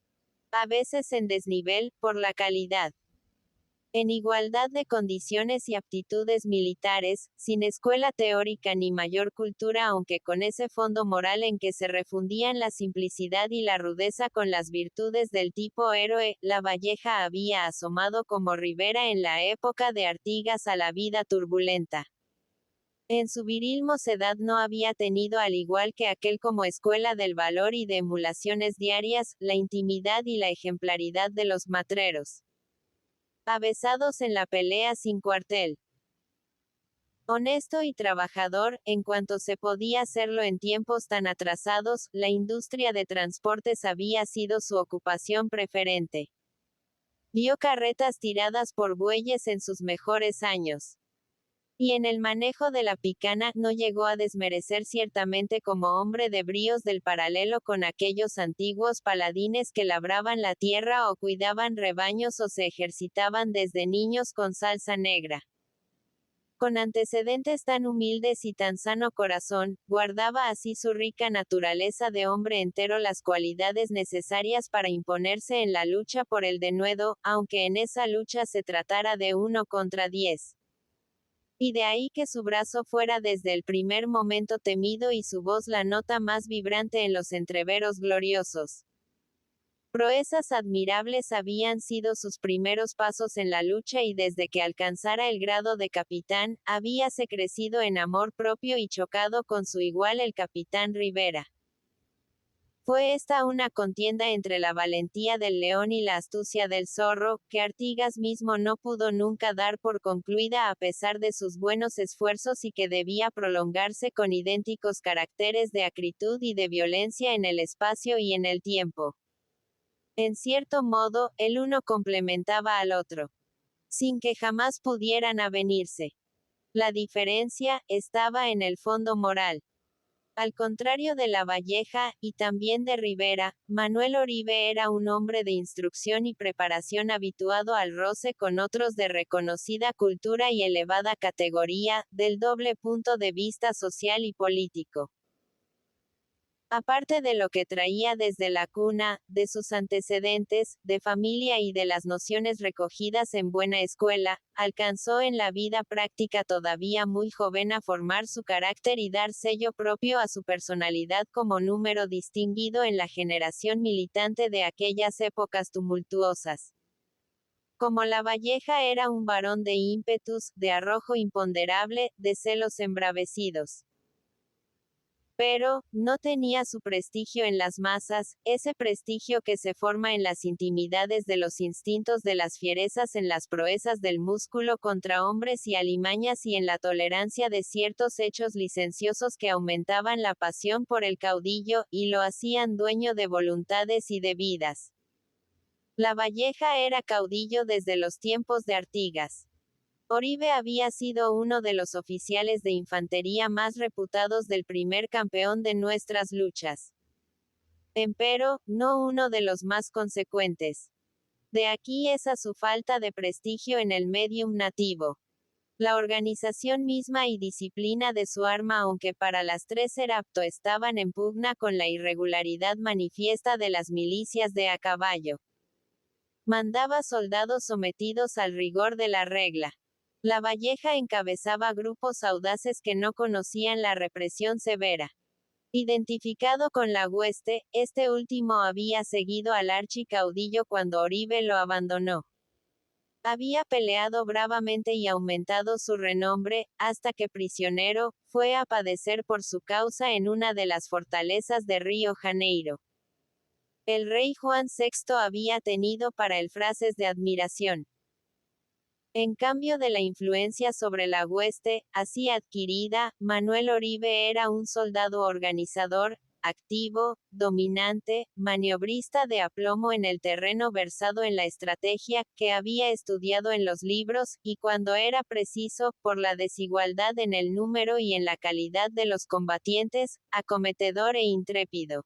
A veces en desnivel, por la calidad. En igualdad de condiciones y aptitudes militares, sin escuela teórica ni mayor cultura, aunque con ese fondo moral en que se refundían la simplicidad y la rudeza con las virtudes del tipo héroe, Lavalleja había asomado como Rivera en la época de Artigas a la vida turbulenta. En su viril mocedad no había tenido, al igual que aquel, como escuela del valor y de emulaciones diarias, la intimidad y la ejemplaridad de los matreros. Avesados en la pelea sin cuartel. Honesto y trabajador, en cuanto se podía hacerlo en tiempos tan atrasados, la industria de transportes había sido su ocupación preferente. Vio carretas tiradas por bueyes en sus mejores años. Y en el manejo de la picana, no llegó a desmerecer ciertamente como hombre de bríos del paralelo con aquellos antiguos paladines que labraban la tierra o cuidaban rebaños o se ejercitaban desde niños con salsa negra. Con antecedentes tan humildes y tan sano corazón, guardaba así su rica naturaleza de hombre entero las cualidades necesarias para imponerse en la lucha por el denuedo, aunque en esa lucha se tratara de 1 contra 10. Y de ahí que su brazo fuera desde el primer momento temido y su voz la nota más vibrante en los entreveros gloriosos. Proezas admirables habían sido sus primeros pasos en la lucha y desde que alcanzara el grado de capitán, habíase crecido en amor propio y chocado con su igual el capitán Rivera. Fue esta una contienda entre la valentía del león y la astucia del zorro, que Artigas mismo no pudo nunca dar por concluida a pesar de sus buenos esfuerzos y que debía prolongarse con idénticos caracteres de acritud y de violencia en el espacio y en el tiempo. En cierto modo, el uno complementaba al otro, sin que jamás pudieran avenirse. La diferencia estaba en el fondo moral. Al contrario de Lavalleja, y también de Rivera, Manuel Oribe era un hombre de instrucción y preparación habituado al roce con otros de reconocida cultura y elevada categoría, del doble punto de vista social y político. Aparte de lo que traía desde la cuna, de sus antecedentes, de familia y de las nociones recogidas en buena escuela, alcanzó en la vida práctica todavía muy joven a formar su carácter y dar sello propio a su personalidad como número distinguido en la generación militante de aquellas épocas tumultuosas. Como Lavalleja era un varón de ímpetus, de arrojo imponderable, de celos embravecidos. Pero, no tenía su prestigio en las masas, ese prestigio que se forma en las intimidades de los instintos de las fierezas en las proezas del músculo contra hombres y alimañas y en la tolerancia de ciertos hechos licenciosos que aumentaban la pasión por el caudillo, y lo hacían dueño de voluntades y de vidas. Lavalleja era caudillo desde los tiempos de Artigas. Oribe había sido uno de los oficiales de infantería más reputados del primer campeón de nuestras luchas. Empero, no uno de los más consecuentes. De aquí esa su falta de prestigio en el medium nativo. La organización misma y disciplina de su arma, aunque para las tres era apto, estaban en pugna con la irregularidad manifiesta de las milicias de a caballo. Mandaba soldados sometidos al rigor de la regla. Lavalleja encabezaba grupos audaces que no conocían la represión severa. Identificado con la hueste, este último había seguido al archicaudillo cuando Oribe lo abandonó. Había peleado bravamente y aumentado su renombre, hasta que prisionero, fue a padecer por su causa en una de las fortalezas de Río Janeiro. El rey Juan VI había tenido para él frases de admiración. En cambio de la influencia sobre la hueste, así adquirida, Manuel Oribe era un soldado organizador, activo, dominante, maniobrista de aplomo en el terreno, versado en la estrategia, que había estudiado en los libros, y cuando era preciso, por la desigualdad en el número y en la calidad de los combatientes, acometedor e intrépido.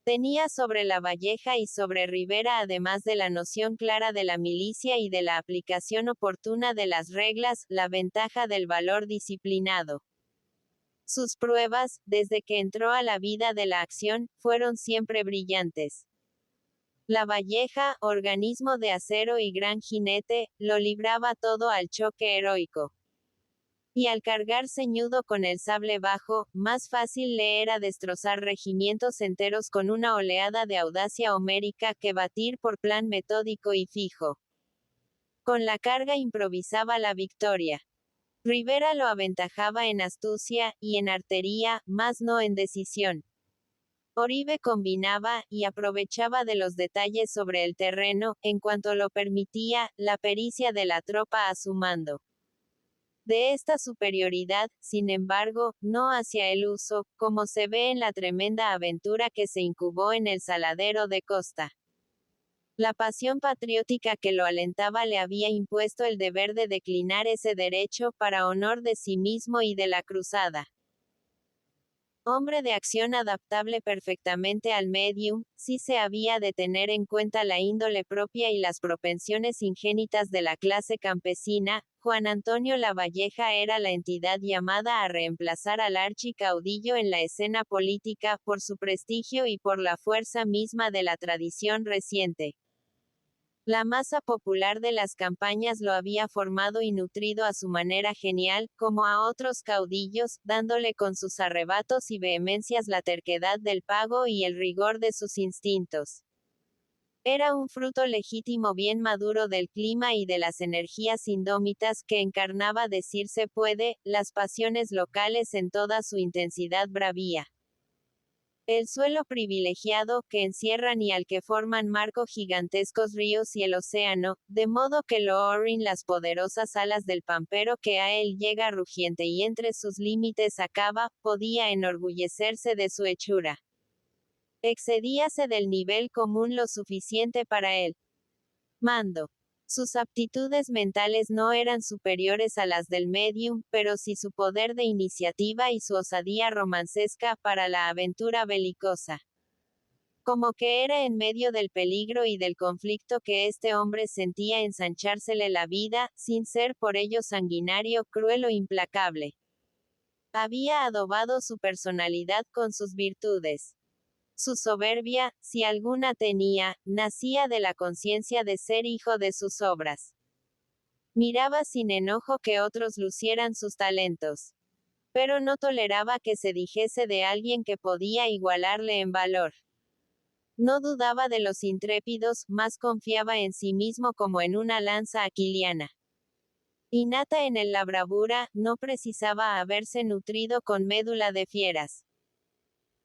Tenía sobre Lavalleja y sobre Rivera, además de la noción clara de la milicia y de la aplicación oportuna de las reglas, la ventaja del valor disciplinado. Sus pruebas, desde que entró a la vida de la acción, fueron siempre brillantes. Lavalleja, organismo de acero y gran jinete, lo libraba todo al choque heroico. Y al cargar ceñudo con el sable bajo, más fácil le era destrozar regimientos enteros con una oleada de audacia homérica que batir por plan metódico y fijo. Con la carga improvisaba la victoria. Rivera lo aventajaba en astucia, y en artería, mas no en decisión. Oribe combinaba, y aprovechaba de los detalles sobre el terreno, en cuanto lo permitía, la pericia de la tropa a su mando. De esta superioridad, sin embargo, no hacía el uso, como se ve en la tremenda aventura que se incubó en el Saladero de Costa. La pasión patriótica que lo alentaba le había impuesto el deber de declinar ese derecho para honor de sí mismo y de la cruzada. Hombre de acción adaptable perfectamente al medium, sí se había de tener en cuenta la índole propia y las propensiones ingénitas de la clase campesina. Juan Antonio Lavalleja era la entidad llamada a reemplazar al archicaudillo en la escena política, por su prestigio y por la fuerza misma de la tradición reciente. La masa popular de las campañas lo había formado y nutrido a su manera genial, como a otros caudillos, dándole con sus arrebatos y vehemencias la terquedad del pago y el rigor de sus instintos. Era un fruto legítimo bien maduro del clima y de las energías indómitas que encarnaba, decirse puede, las pasiones locales en toda su intensidad bravía. El suelo privilegiado, que encierran y al que forman marco gigantescos ríos y el océano, de modo que lo orin las poderosas alas del pampero que a él llega rugiente y entre sus límites acaba, podía enorgullecerse de su hechura. Excedíase del nivel común lo suficiente para él. Mando. Sus aptitudes mentales no eran superiores a las del medium, pero sí su poder de iniciativa y su osadía romancesca para la aventura belicosa. Como que era en medio del peligro y del conflicto que este hombre sentía ensanchársele la vida, sin ser por ello sanguinario, cruel o implacable. Había adobado su personalidad con sus virtudes. Su soberbia, si alguna tenía, nacía de la conciencia de ser hijo de sus obras. Miraba sin enojo que otros lucieran sus talentos. Pero no toleraba que se dijese de alguien que podía igualarle en valor. No dudaba de los intrépidos, más confiaba en sí mismo como en una lanza aquiliana. Innata en él la bravura, no precisaba haberse nutrido con médula de fieras.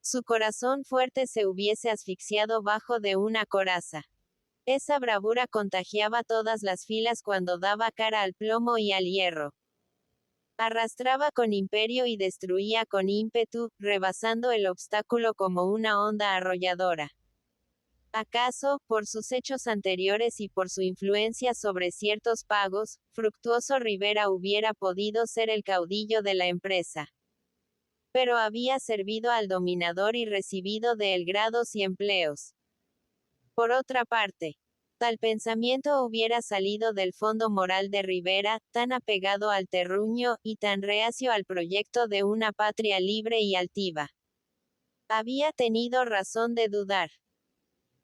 Su corazón fuerte se hubiese asfixiado bajo de una coraza. Esa bravura contagiaba todas las filas cuando daba cara al plomo y al hierro. Arrastraba con imperio y destruía con ímpetu, rebasando el obstáculo como una onda arrolladora. ¿Acaso, por sus hechos anteriores y por su influencia sobre ciertos pagos, Fructuoso Rivera hubiera podido ser el caudillo de la empresa? Pero había servido al dominador y recibido de él grados y empleos. Por otra parte, tal pensamiento hubiera salido del fondo moral de Rivera, tan apegado al terruño, y tan reacio al proyecto de una patria libre y altiva. Había tenido razón de dudar.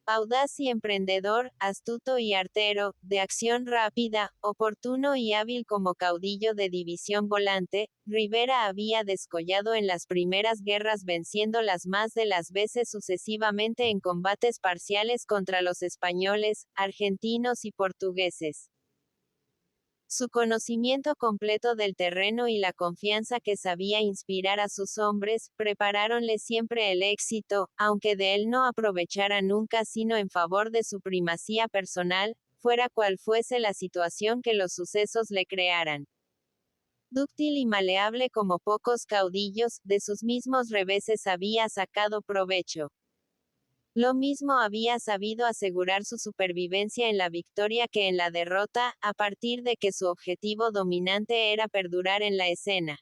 Audaz y emprendedor, astuto y artero, de acción rápida, oportuno y hábil como caudillo de división volante, Rivera había descollado en las primeras guerras venciéndolas más de las veces sucesivamente en combates parciales contra los españoles, argentinos y portugueses. Su conocimiento completo del terreno y la confianza que sabía inspirar a sus hombres, preparáronle siempre el éxito, aunque de él no aprovechara nunca sino en favor de su primacía personal, fuera cual fuese la situación que los sucesos le crearan. Dúctil y maleable como pocos caudillos, de sus mismos reveses había sacado provecho. Lo mismo había sabido asegurar su supervivencia en la victoria que en la derrota, a partir de que su objetivo dominante era perdurar en la escena.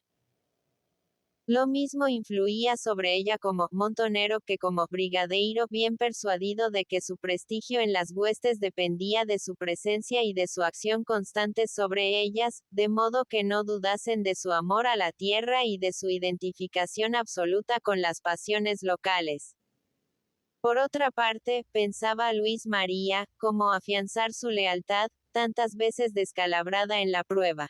Lo mismo influía sobre ella como montonero que como brigadeiro, bien persuadido de que su prestigio en las huestes dependía de su presencia y de su acción constante sobre ellas, de modo que no dudasen de su amor a la tierra y de su identificación absoluta con las pasiones locales. Por otra parte, pensaba Luis María, cómo afianzar su lealtad, tantas veces descalabrada en la prueba.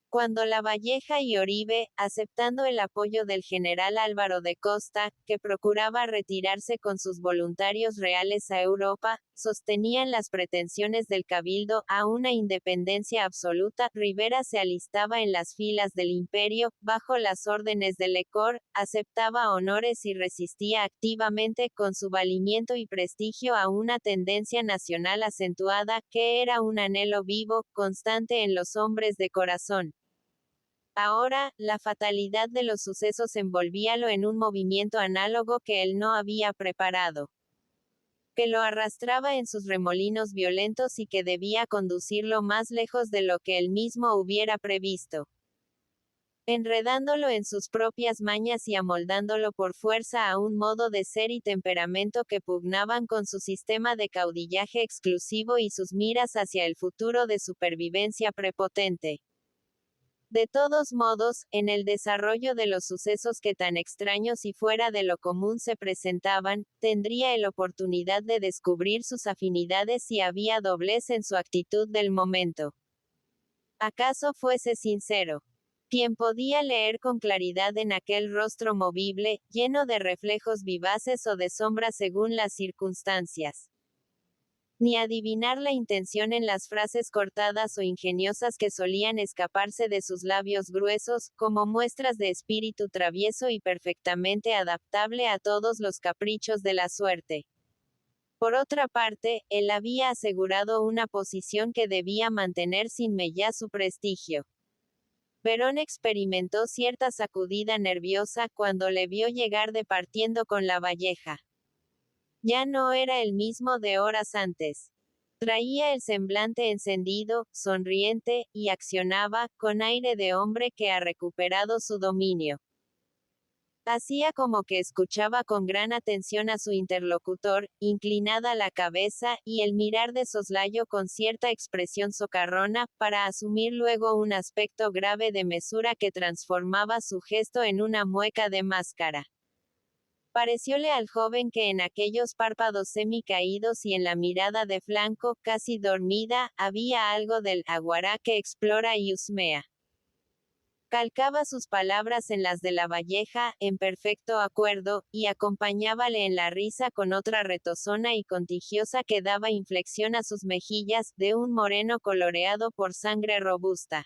Cuando Lavalleja y Oribe, aceptando el apoyo del general Álvaro de Costa, que procuraba retirarse con sus voluntarios reales a Europa, sostenían las pretensiones del cabildo a una independencia absoluta, Rivera se alistaba en las filas del imperio, bajo las órdenes de Lecor, aceptaba honores y resistía activamente con su valimiento y prestigio a una tendencia nacional acentuada, que era un anhelo vivo, constante en los hombres de corazón. Ahora, la fatalidad de los sucesos envolvíalo en un movimiento análogo que él no había preparado, que lo arrastraba en sus remolinos violentos y que debía conducirlo más lejos de lo que él mismo hubiera previsto, enredándolo en sus propias mañas y amoldándolo por fuerza a un modo de ser y temperamento que pugnaban con su sistema de caudillaje exclusivo y sus miras hacia el futuro de supervivencia prepotente. De todos modos, en el desarrollo de los sucesos que tan extraños y fuera de lo común se presentaban, tendría él oportunidad de descubrir sus afinidades si había doblez en su actitud del momento. ¿Acaso fuese sincero? Quien podía leer con claridad en aquel rostro movible, lleno de reflejos vivaces o de sombras según las circunstancias. Ni adivinar la intención en las frases cortadas o ingeniosas que solían escaparse de sus labios gruesos, como muestras de espíritu travieso y perfectamente adaptable a todos los caprichos de la suerte. Por otra parte, él había asegurado una posición que debía mantener sin mellar su prestigio. Perón experimentó cierta sacudida nerviosa cuando le vio llegar departiendo con Lavalleja. Ya no era el mismo de horas antes. Traía el semblante encendido, sonriente, y accionaba, con aire de hombre que ha recuperado su dominio. Hacía como que escuchaba con gran atención a su interlocutor, inclinada la cabeza, y el mirar de soslayo con cierta expresión socarrona, para asumir luego un aspecto grave de mesura que transformaba su gesto en una mueca de máscara. Parecióle al joven que en aquellos párpados semi-caídos y en la mirada de flanco, casi dormida, había algo del aguará que explora y husmea. Calcaba sus palabras en las de la Valleja, en perfecto acuerdo, y acompañábale en la risa con otra retozona y contigiosa que daba inflexión a sus mejillas, de un moreno coloreado por sangre robusta.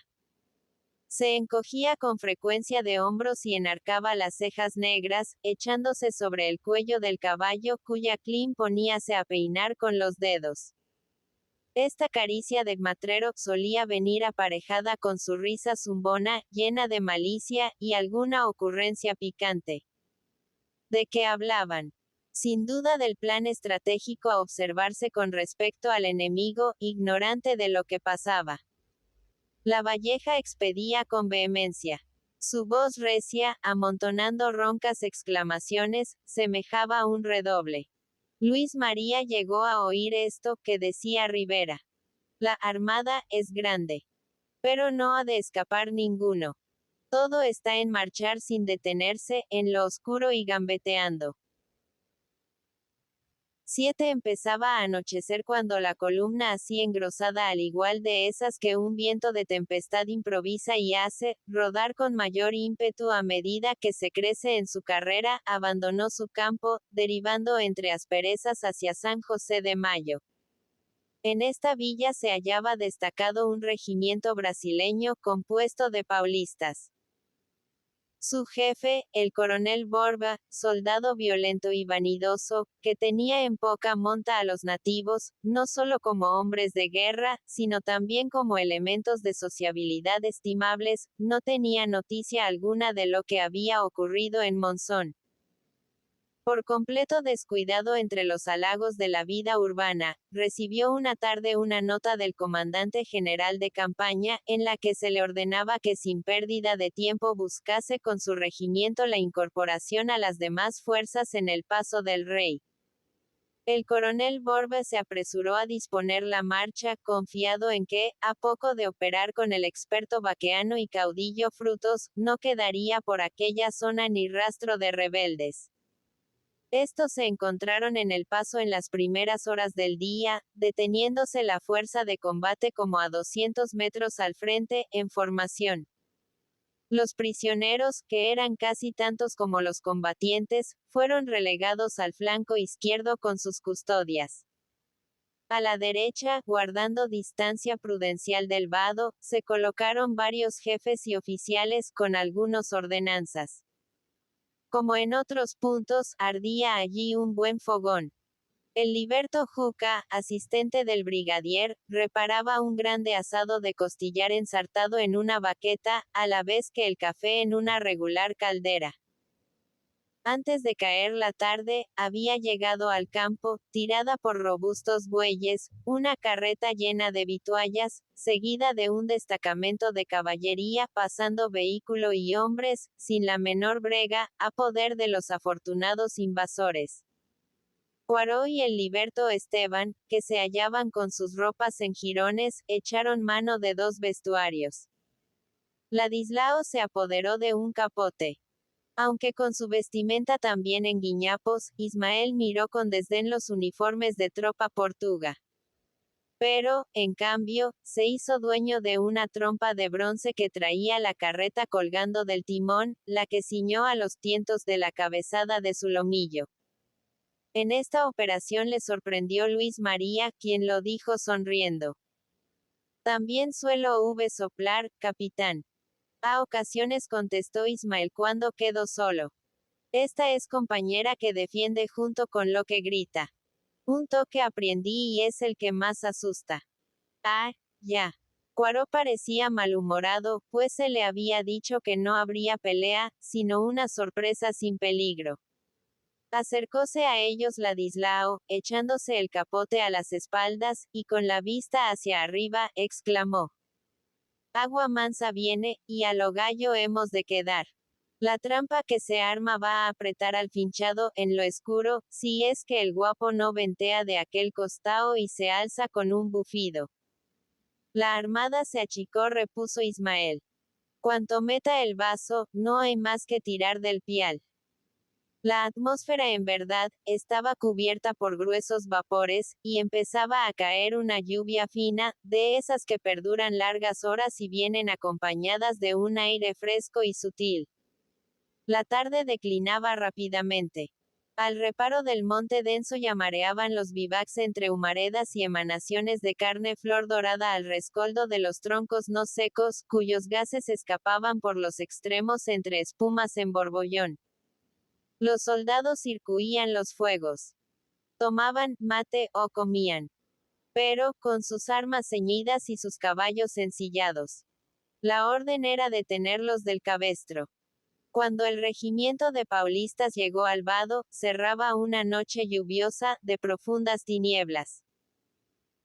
Se encogía con frecuencia de hombros y enarcaba las cejas negras, echándose sobre el cuello del caballo, cuya crin poníase a peinar con los dedos. Esta caricia de matrero solía venir aparejada con su risa zumbona, llena de malicia, y alguna ocurrencia picante. ¿De qué hablaban? Sin duda del plan estratégico a observarse con respecto al enemigo, ignorante de lo que pasaba. La Valleja expedía con vehemencia. Su voz recia, amontonando roncas exclamaciones, semejaba a un redoble. Luis María llegó a oír esto, que decía Rivera. La armada es grande. Pero no ha de escapar ninguno. Todo está en marchar sin detenerse, en lo oscuro y gambeteando. 7 Empezaba a anochecer cuando la columna así engrosada al igual de esas que un viento de tempestad improvisa y hace rodar con mayor ímpetu a medida que se crece en su carrera, abandonó su campo, derivando entre asperezas hacia San José de Mayo. En esta villa se hallaba destacado un regimiento brasileño compuesto de paulistas. Su jefe, el coronel Borba, soldado violento y vanidoso, que tenía en poca monta a los nativos, no solo como hombres de guerra, sino también como elementos de sociabilidad estimables, no tenía noticia alguna de lo que había ocurrido en Monzón. Por completo descuidado entre los halagos de la vida urbana, recibió una tarde una nota del comandante general de campaña, en la que se le ordenaba que sin pérdida de tiempo buscase con su regimiento la incorporación a las demás fuerzas en el Paso del Rey. El coronel Borba se apresuró a disponer la marcha, confiado en que, a poco de operar con el experto vaqueano y caudillo Frutos, no quedaría por aquella zona ni rastro de rebeldes. Estos se encontraron en el paso en las primeras horas del día, deteniéndose la fuerza de combate como a 200 metros al frente, en formación. Los prisioneros, que eran casi tantos como los combatientes, fueron relegados al flanco izquierdo con sus custodias. A la derecha, guardando distancia prudencial del vado, se colocaron varios jefes y oficiales con algunos ordenanzas. Como en otros puntos, ardía allí un buen fogón. El liberto Juca, asistente del brigadier, reparaba un grande asado de costillar ensartado en una baqueta, a la vez que el café en una regular caldera. Antes de caer la tarde, había llegado al campo, tirada por robustos bueyes, una carreta llena de vituallas, seguida de un destacamento de caballería, pasando vehículo y hombres, sin la menor brega, a poder de los afortunados invasores. Poirot y el liberto Esteban, que se hallaban con sus ropas en jirones, echaron mano de 2 vestuarios. Ladislao se apoderó de un capote. Aunque con su vestimenta también en guiñapos, Ismael miró con desdén los uniformes de tropa portuga. Pero, en cambio, se hizo dueño de una trompa de bronce que traía la carreta colgando del timón, la que ciñó a los tientos de la cabezada de su lomillo. En esta operación le sorprendió Luis María, quien lo dijo sonriendo. También suelo soplar, capitán. A ocasiones contestó Ismael cuando quedó solo. Esta es compañera que defiende junto con lo que grita. Un toque aprendí y es el que más asusta. Ah, ya. Poirot parecía malhumorado, pues se le había dicho que no habría pelea, sino una sorpresa sin peligro. Acercóse a ellos Ladislao, echándose el capote a las espaldas, y con la vista hacia arriba, exclamó: Agua mansa viene, y a lo gallo hemos de quedar. La trampa que se arma va a apretar al finchado, en lo escuro, si es que el guapo no ventea de aquel costado y se alza con un bufido. La armada se achicó, repuso Ismael. Cuanto meta el vaso, no hay más que tirar del pial. La atmósfera en verdad, estaba cubierta por gruesos vapores, y empezaba a caer una lluvia fina, de esas que perduran largas horas y vienen acompañadas de un aire fresco y sutil. La tarde declinaba rápidamente. Al reparo del monte denso llamareaban los vivacs entre humaredas y emanaciones de carne flor dorada al rescoldo de los troncos no secos, cuyos gases escapaban por los extremos entre espumas en borbollón. Los soldados circuían los fuegos. Tomaban mate o comían. Pero, con sus armas ceñidas y sus caballos ensillados. La orden era detenerlos del cabestro. Cuando el regimiento de paulistas llegó al vado, cerraba una noche lluviosa, de profundas tinieblas.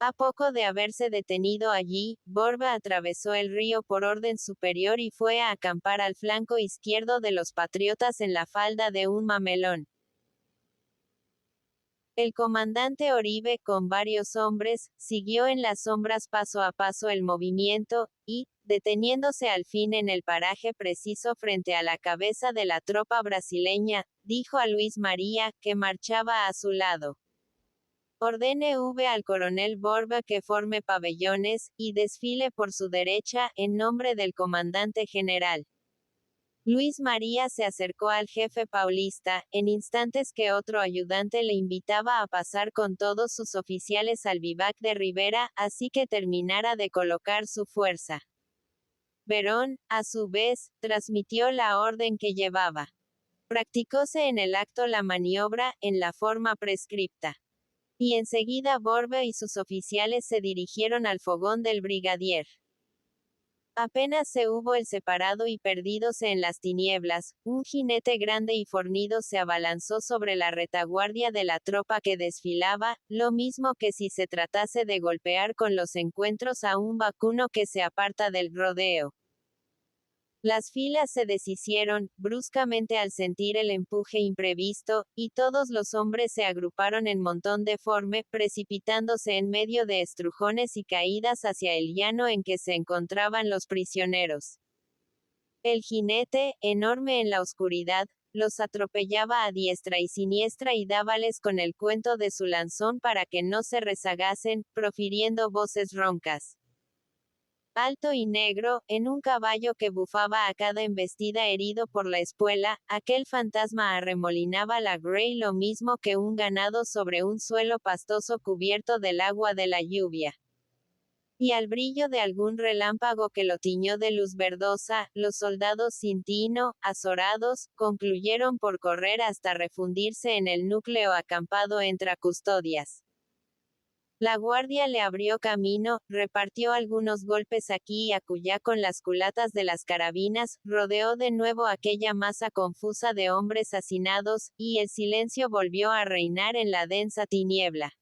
A poco de haberse detenido allí, Borba atravesó el río por orden superior y fue a acampar al flanco izquierdo de los patriotas en la falda de un mamelón. El comandante Oribe, con varios hombres, siguió en las sombras paso a paso el movimiento, y, deteniéndose al fin en el paraje preciso frente a la cabeza de la tropa brasileña, dijo a Luis María, que marchaba a su lado: Ordene al coronel Borba que forme pabellones, y desfile por su derecha, en nombre del comandante general. Luis María se acercó al jefe paulista, en instantes que otro ayudante le invitaba a pasar con todos sus oficiales al vivac de Rivera, así que terminara de colocar su fuerza. Verón, a su vez, transmitió la orden que llevaba. Practicóse en el acto la maniobra, en la forma prescripta. Y enseguida Borba y sus oficiales se dirigieron al fogón del brigadier. Apenas se hubo el separado y perdidose en las tinieblas, un jinete grande y fornido se abalanzó sobre la retaguardia de la tropa que desfilaba, lo mismo que si se tratase de golpear con los encuentros a un vacuno que se aparta del rodeo. Las filas se deshicieron, bruscamente al sentir el empuje imprevisto, y todos los hombres se agruparon en montón deforme, precipitándose en medio de estrujones y caídas hacia el llano en que se encontraban los prisioneros. El jinete, enorme en la oscuridad, los atropellaba a diestra y siniestra y dábales con el cuento de su lanzón para que no se rezagasen, profiriendo voces roncas. Alto y negro, en un caballo que bufaba a cada embestida herido por la espuela, aquel fantasma arremolinaba la grey lo mismo que un ganado sobre un suelo pastoso cubierto del agua de la lluvia. Y al brillo de algún relámpago que lo tiñó de luz verdosa, los soldados sin tino, azorados, concluyeron por correr hasta refundirse en el núcleo acampado entre custodias. La guardia le abrió camino, repartió algunos golpes aquí y acullá con las culatas de las carabinas, rodeó de nuevo aquella masa confusa de hombres hacinados, y el silencio volvió a reinar en la densa tiniebla.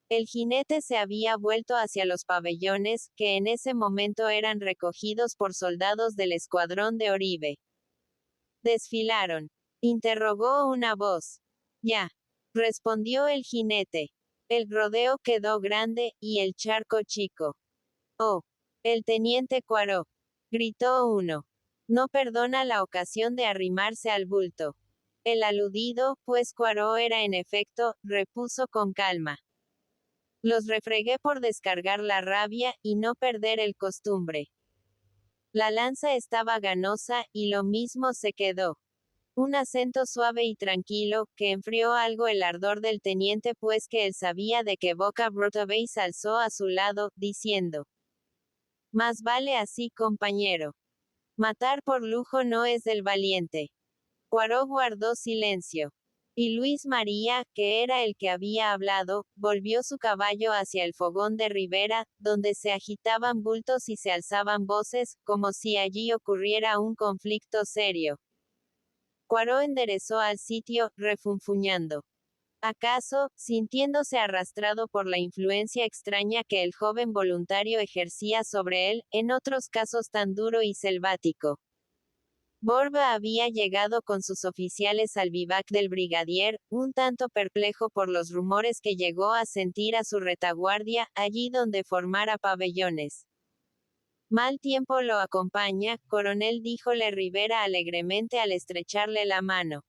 El jinete se había vuelto hacia los pabellones, que en ese momento eran recogidos por soldados del escuadrón de Oribe. ¿Desfilaron?, interrogó una voz. Ya, respondió el jinete. El rodeo quedó grande, y el charco chico. Oh, el teniente Cuaró, gritó uno. No perdona la ocasión de arrimarse al bulto. El aludido, pues Cuaró era en efecto, repuso con calma. Los refregué por descargar la rabia, y no perder el costumbre. La lanza estaba ganosa, y lo mismo se quedó. Un acento suave y tranquilo, que enfrió algo el ardor del teniente pues que él sabía de que Boca Brotabeis alzó a su lado, diciendo: Más vale así, compañero. Matar por lujo no es del valiente. Cuaró guardó silencio. Y Luis María, que era el que había hablado, volvió su caballo hacia el fogón de Rivera, donde se agitaban bultos y se alzaban voces, como si allí ocurriera un conflicto serio. Poirot enderezó al sitio, refunfuñando. ¿Acaso, sintiéndose arrastrado por la influencia extraña que el joven voluntario ejercía sobre él, en otros casos tan duro y selvático? Borba había llegado con sus oficiales al vivac del brigadier, un tanto perplejo por los rumores que llegó a sentir a su retaguardia, allí donde formara pabellones. Mal tiempo lo acompaña, coronel, díjole Rivera alegremente al estrecharle la mano.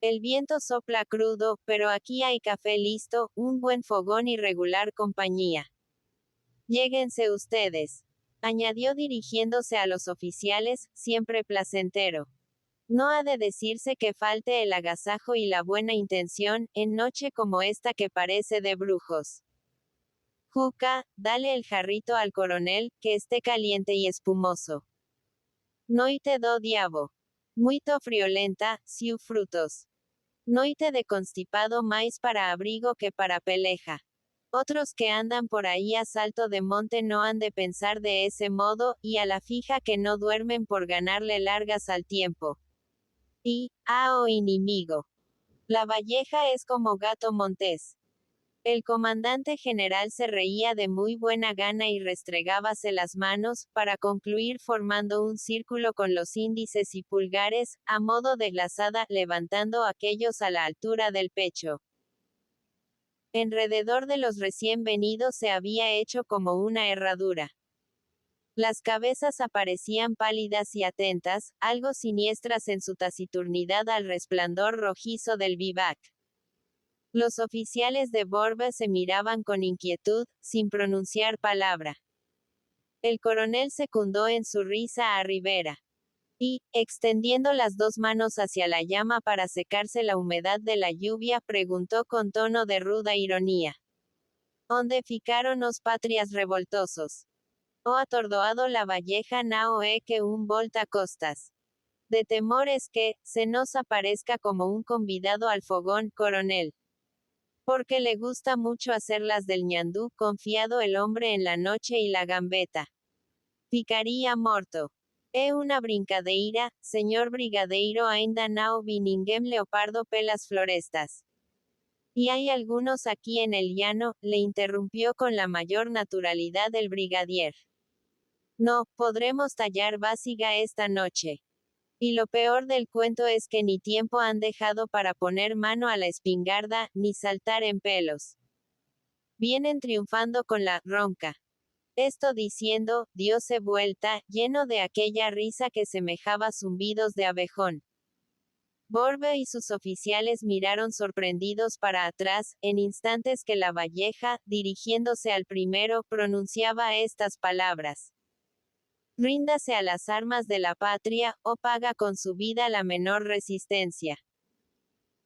El viento sopla crudo, pero aquí hay café listo, un buen fogón y regular compañía. Lléguense ustedes, añadió dirigiéndose a los oficiales, siempre placentero. No ha de decirse que falte el agasajo y la buena intención, en noche como esta que parece de brujos. Juca, dale el jarrito al coronel, que esté caliente y espumoso. Noite do diabo. Muito friolenta, siu frutos. Noite de constipado más para abrigo que para peleja. Otros que andan por ahí a salto de monte no han de pensar de ese modo, y a la fija que no duermen por ganarle largas al tiempo. Y, inimigo. La Valleja es como gato montés. El comandante general se reía de muy buena gana y restregábase las manos, para concluir formando un círculo con los índices y pulgares, a modo de lazada, levantando aquellos a la altura del pecho. Alrededor de los recién venidos se había hecho como una herradura. Las cabezas aparecían pálidas y atentas, algo siniestras en su taciturnidad al resplandor rojizo del vivac. Los oficiales de Borba se miraban con inquietud, sin pronunciar palabra. El coronel secundó en su risa a Rivera. Y, extendiendo las dos manos hacia la llama para secarse la humedad de la lluvia, preguntó con tono de ruda ironía. ¿Onde ficaron os patrias revoltosos? ¿O atordoado la Valleja nao que un volta costas? De temor es que, se nos aparezca como un convidado al fogón, coronel. Porque le gusta mucho hacerlas del ñandú, confiado el hombre en la noche y la gambeta. Ficaría morto. Una brincadeira, señor brigadeiro ainda nao vi ninguém leopardo pelas florestas. Y hay algunos aquí en el llano, le interrumpió con la mayor naturalidad el brigadier. No, podremos tallar básiga esta noche. Y lo peor del cuento es que ni tiempo han dejado para poner mano a la espingarda, ni saltar en pelos. Vienen triunfando con la ronca. Esto diciendo, diose vuelta, lleno de aquella risa que semejaba zumbidos de abejón. Borba y sus oficiales miraron sorprendidos para atrás, en instantes que la Valleja, dirigiéndose al primero, pronunciaba estas palabras. Ríndase a las armas de la patria, o paga con su vida la menor resistencia.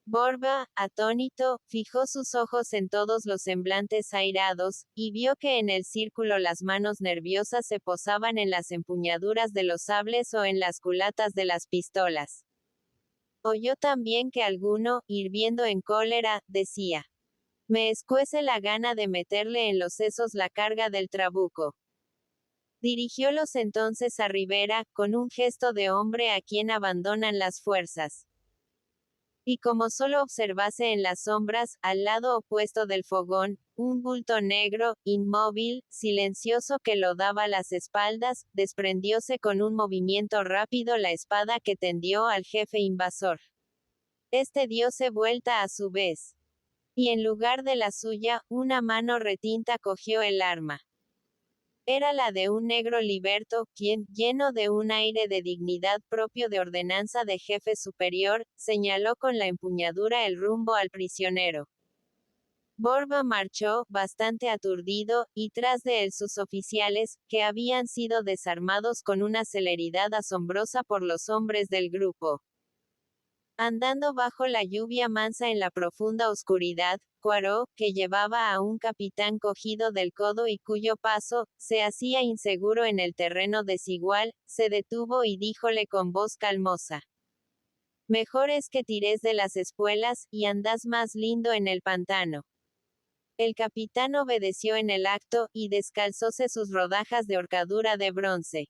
Borba, atónito, fijó sus ojos en todos los semblantes airados, y vio que en el círculo las manos nerviosas se posaban en las empuñaduras de los sables o en las culatas de las pistolas. Oyó también que alguno, hirviendo en cólera, decía: me escuece la gana de meterle en los sesos la carga del trabuco. Dirigiólos entonces a Rivera, con un gesto de hombre a quien abandonan las fuerzas. Y como solo observase en las sombras, al lado opuesto del fogón, un bulto negro, inmóvil, silencioso que lo daba las espaldas, desprendióse con un movimiento rápido la espada que tendió al jefe invasor. Este diose vuelta a su vez. Y en lugar de la suya, una mano retinta cogió el arma. Era la de un negro liberto, quien, lleno de un aire de dignidad propio de ordenanza de jefe superior, señaló con la empuñadura el rumbo al prisionero. Borba marchó, bastante aturdido, y tras de él sus oficiales, que habían sido desarmados con una celeridad asombrosa por los hombres del grupo. Andando bajo la lluvia mansa en la profunda oscuridad, Poirot, que llevaba a un capitán cogido del codo y cuyo paso, se hacía inseguro en el terreno desigual, se detuvo y díjole con voz calmosa. Mejor es que tires de las espuelas, y andás más lindo en el pantano. El capitán obedeció en el acto, y descalzóse sus rodajas de horcadura de bronce.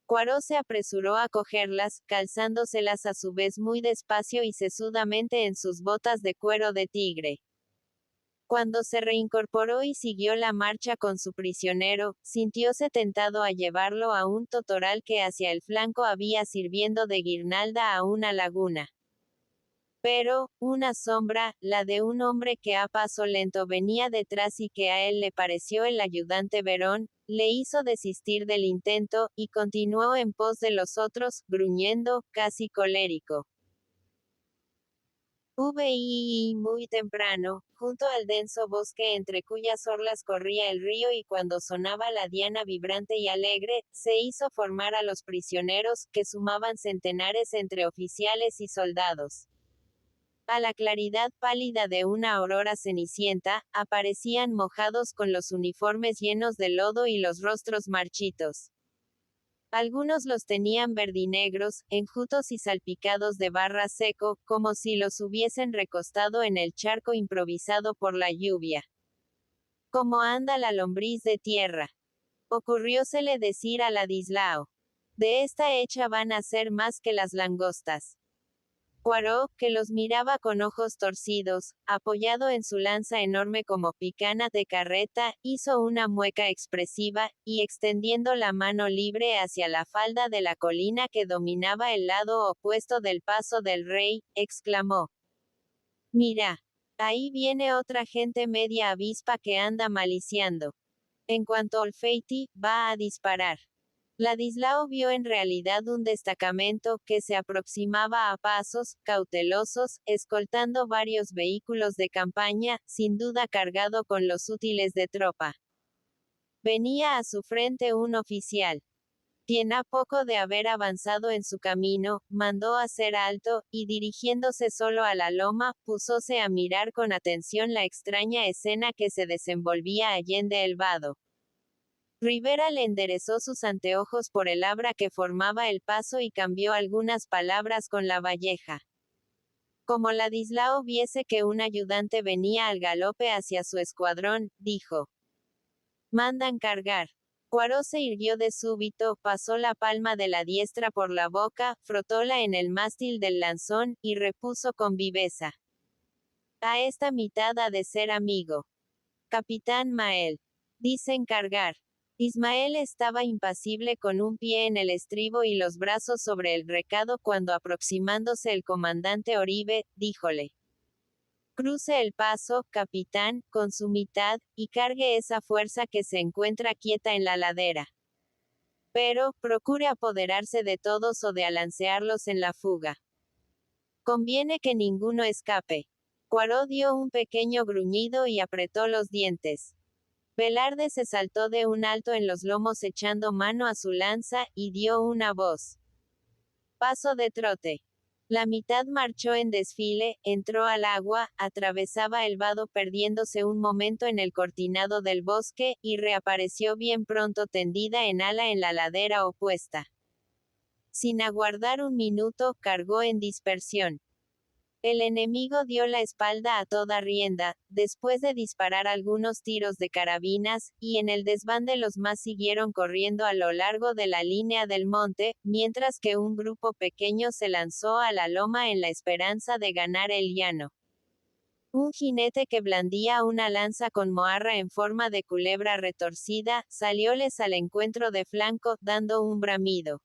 Poirot se apresuró a cogerlas, calzándoselas a su vez muy despacio y sesudamente en sus botas de cuero de tigre. Cuando se reincorporó y siguió la marcha con su prisionero, sintióse tentado a llevarlo a un totoral que hacia el flanco había sirviendo de guirnalda a una laguna. Pero, una sombra, la de un hombre que a paso lento venía detrás y que a él le pareció el ayudante Verón, le hizo desistir del intento, y continuó en pos de los otros, gruñendo, casi colérico. Vi muy temprano, junto al denso bosque entre cuyas orlas corría el río y cuando sonaba la diana vibrante y alegre, se hizo formar a los prisioneros, que sumaban centenares entre oficiales y soldados. A la claridad pálida de una aurora cenicienta, aparecían mojados con los uniformes llenos de lodo y los rostros marchitos. Algunos los tenían verdinegros, enjutos y salpicados de barra seco, como si los hubiesen recostado en el charco improvisado por la lluvia. ¿Cómo anda la lombriz de tierra? Ocurriósele decir a Ladislao. De esta hecha van a ser más que las langostas. Poirot, que los miraba con ojos torcidos, apoyado en su lanza enorme como picana de carreta, hizo una mueca expresiva, y extendiendo la mano libre hacia la falda de la colina que dominaba el lado opuesto del paso del rey, exclamó: «Mira. Ahí viene otra gente media avispa que anda maliciando. En cuanto Olfeiti, va a disparar». Ladislao vio en realidad un destacamento, que se aproximaba a pasos, cautelosos, escoltando varios vehículos de campaña, sin duda cargado con los útiles de tropa. Venía a su frente un oficial, quien a poco de haber avanzado en su camino, mandó hacer alto, y dirigiéndose solo a la loma, púsose a mirar con atención la extraña escena que se desenvolvía allende el vado. Rivera le enderezó sus anteojos por el abra que formaba el paso y cambió algunas palabras con la valleja. Como Ladislao viese que un ayudante venía al galope hacia su escuadrón, dijo: «Mandan cargar». Poirot se irguió de súbito, pasó la palma de la diestra por la boca, frotóla en el mástil del lanzón, y repuso con viveza: «A esta mitad ha de ser amigo. Capitán Mael. Dicen cargar». Ismael estaba impasible con un pie en el estribo y los brazos sobre el recado cuando aproximándose el comandante Oribe, díjole: «Cruce el paso, capitán, con su mitad, y cargue esa fuerza que se encuentra quieta en la ladera. Pero, procure apoderarse de todos o de alancearlos en la fuga. Conviene que ninguno escape». Poirot dio un pequeño gruñido y apretó los dientes. Velarde se saltó de un alto en los lomos echando mano a su lanza, y dio una voz. Paso de trote. La mitad marchó en desfile, entró al agua, atravesaba el vado perdiéndose un momento en el cortinado del bosque, y reapareció bien pronto tendida en ala en la ladera opuesta. Sin aguardar un minuto, cargó en dispersión. El enemigo dio la espalda a toda rienda, después de disparar algunos tiros de carabinas, y en el desbande los más siguieron corriendo a lo largo de la línea del monte, mientras que un grupo pequeño se lanzó a la loma en la esperanza de ganar el llano. Un jinete que blandía una lanza con moarra en forma de culebra retorcida, salióles al encuentro de flanco, dando un bramido.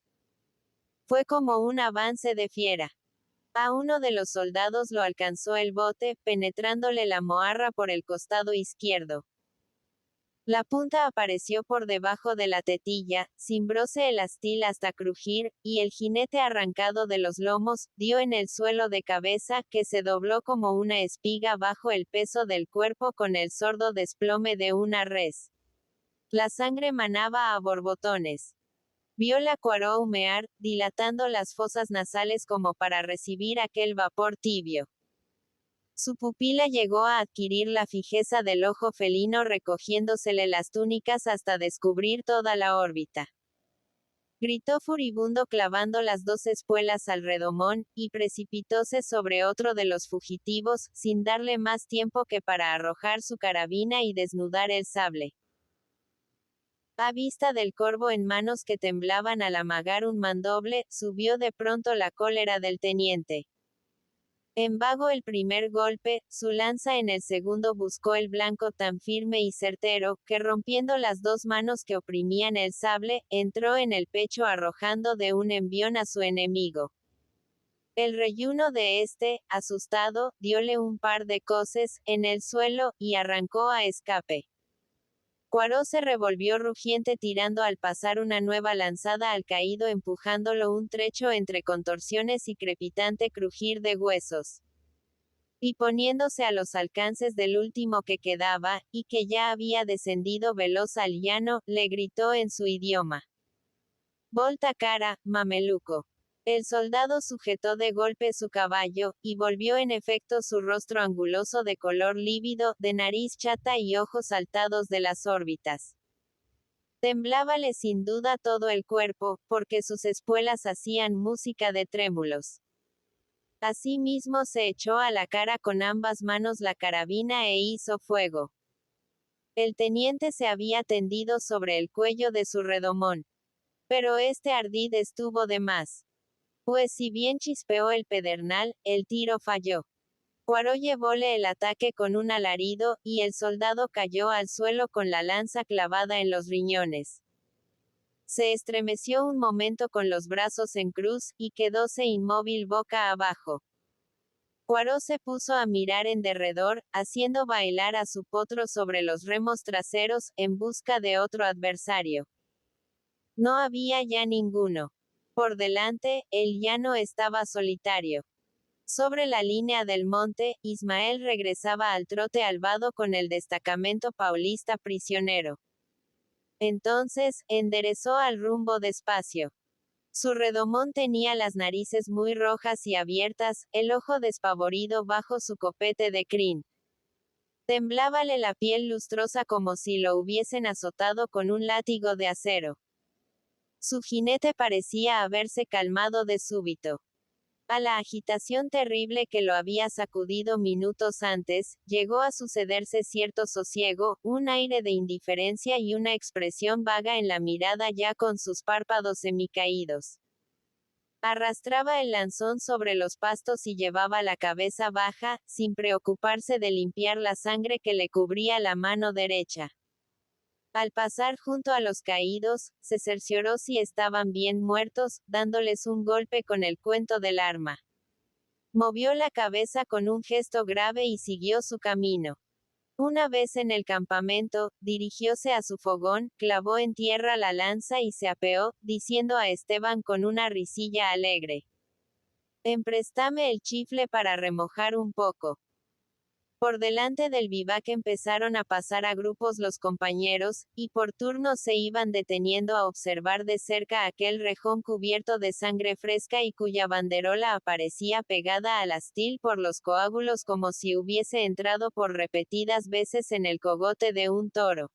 Fue como un avance de fiera. A uno de los soldados lo alcanzó el bote, penetrándole la moarra por el costado izquierdo. La punta apareció por debajo de la tetilla, cimbróse el astil hasta crujir, y el jinete arrancado de los lomos, dio en el suelo de cabeza, que se dobló como una espiga bajo el peso del cuerpo con el sordo desplome de una res. La sangre manaba a borbotones. Viola Poirot humear, dilatando las fosas nasales como para recibir aquel vapor tibio. Su pupila llegó a adquirir la fijeza del ojo felino recogiéndosele las túnicas hasta descubrir toda la órbita. Gritó furibundo clavando las dos espuelas al redomón, y precipitóse sobre otro de los fugitivos, sin darle más tiempo que para arrojar su carabina y desnudar el sable. A vista del corvo en manos que temblaban al amagar un mandoble, subió de pronto la cólera del teniente. En vago el primer golpe, su lanza en el segundo buscó el blanco tan firme y certero, que rompiendo las dos manos que oprimían el sable, entró en el pecho arrojando de un envión a su enemigo. El reyuno de este, asustado, diole un par de coces, en el suelo, y arrancó a escape. Cuaró se revolvió rugiente tirando al pasar una nueva lanzada al caído empujándolo un trecho entre contorsiones y crepitante crujir de huesos. Y poniéndose a los alcances del último que quedaba, y que ya había descendido veloz al llano, le gritó en su idioma. Volta cara, mameluco. El soldado sujetó de golpe su caballo, y volvió en efecto su rostro anguloso de color lívido, de nariz chata y ojos saltados de las órbitas. Temblábale sin duda todo el cuerpo, porque sus espuelas hacían música de trémulos. Asimismo se echó a la cara con ambas manos la carabina e hizo fuego. El teniente se había tendido sobre el cuello de su redomón. Pero este ardid estuvo de más. Pues si bien chispeó el pedernal, el tiro falló. Cuaró llevóle el ataque con un alarido, y el soldado cayó al suelo con la lanza clavada en los riñones. Se estremeció un momento con los brazos en cruz, y quedóse inmóvil boca abajo. Cuaró se puso a mirar en derredor, haciendo bailar a su potro sobre los remos traseros, en busca de otro adversario. No había ya ninguno. Por delante, el llano estaba solitario. Sobre la línea del monte, Ismael regresaba al trote albado con el destacamento paulista prisionero. Entonces, enderezó al rumbo despacio. Su redomón tenía las narices muy rojas y abiertas, el ojo despavorido bajo su copete de crin. Temblábale la piel lustrosa como si lo hubiesen azotado con un látigo de acero. Su jinete parecía haberse calmado de súbito. A la agitación terrible que lo había sacudido minutos antes, llegó a sucederse cierto sosiego, un aire de indiferencia y una expresión vaga en la mirada ya con sus párpados semicaídos. Arrastraba el lanzón sobre los pastos y llevaba la cabeza baja, sin preocuparse de limpiar la sangre que le cubría la mano derecha. Al pasar junto a los caídos, se cercioró si estaban bien muertos, dándoles un golpe con el cuento del arma. Movió la cabeza con un gesto grave y siguió su camino. Una vez en el campamento, dirigióse a su fogón, clavó en tierra la lanza y se apeó, diciendo a Esteban con una risilla alegre: «Empréstame el chifle para remojar un poco». Por delante del vivac empezaron a pasar a grupos los compañeros, y por turnos se iban deteniendo a observar de cerca aquel rejón cubierto de sangre fresca y cuya banderola aparecía pegada al astil por los coágulos como si hubiese entrado por repetidas veces en el cogote de un toro.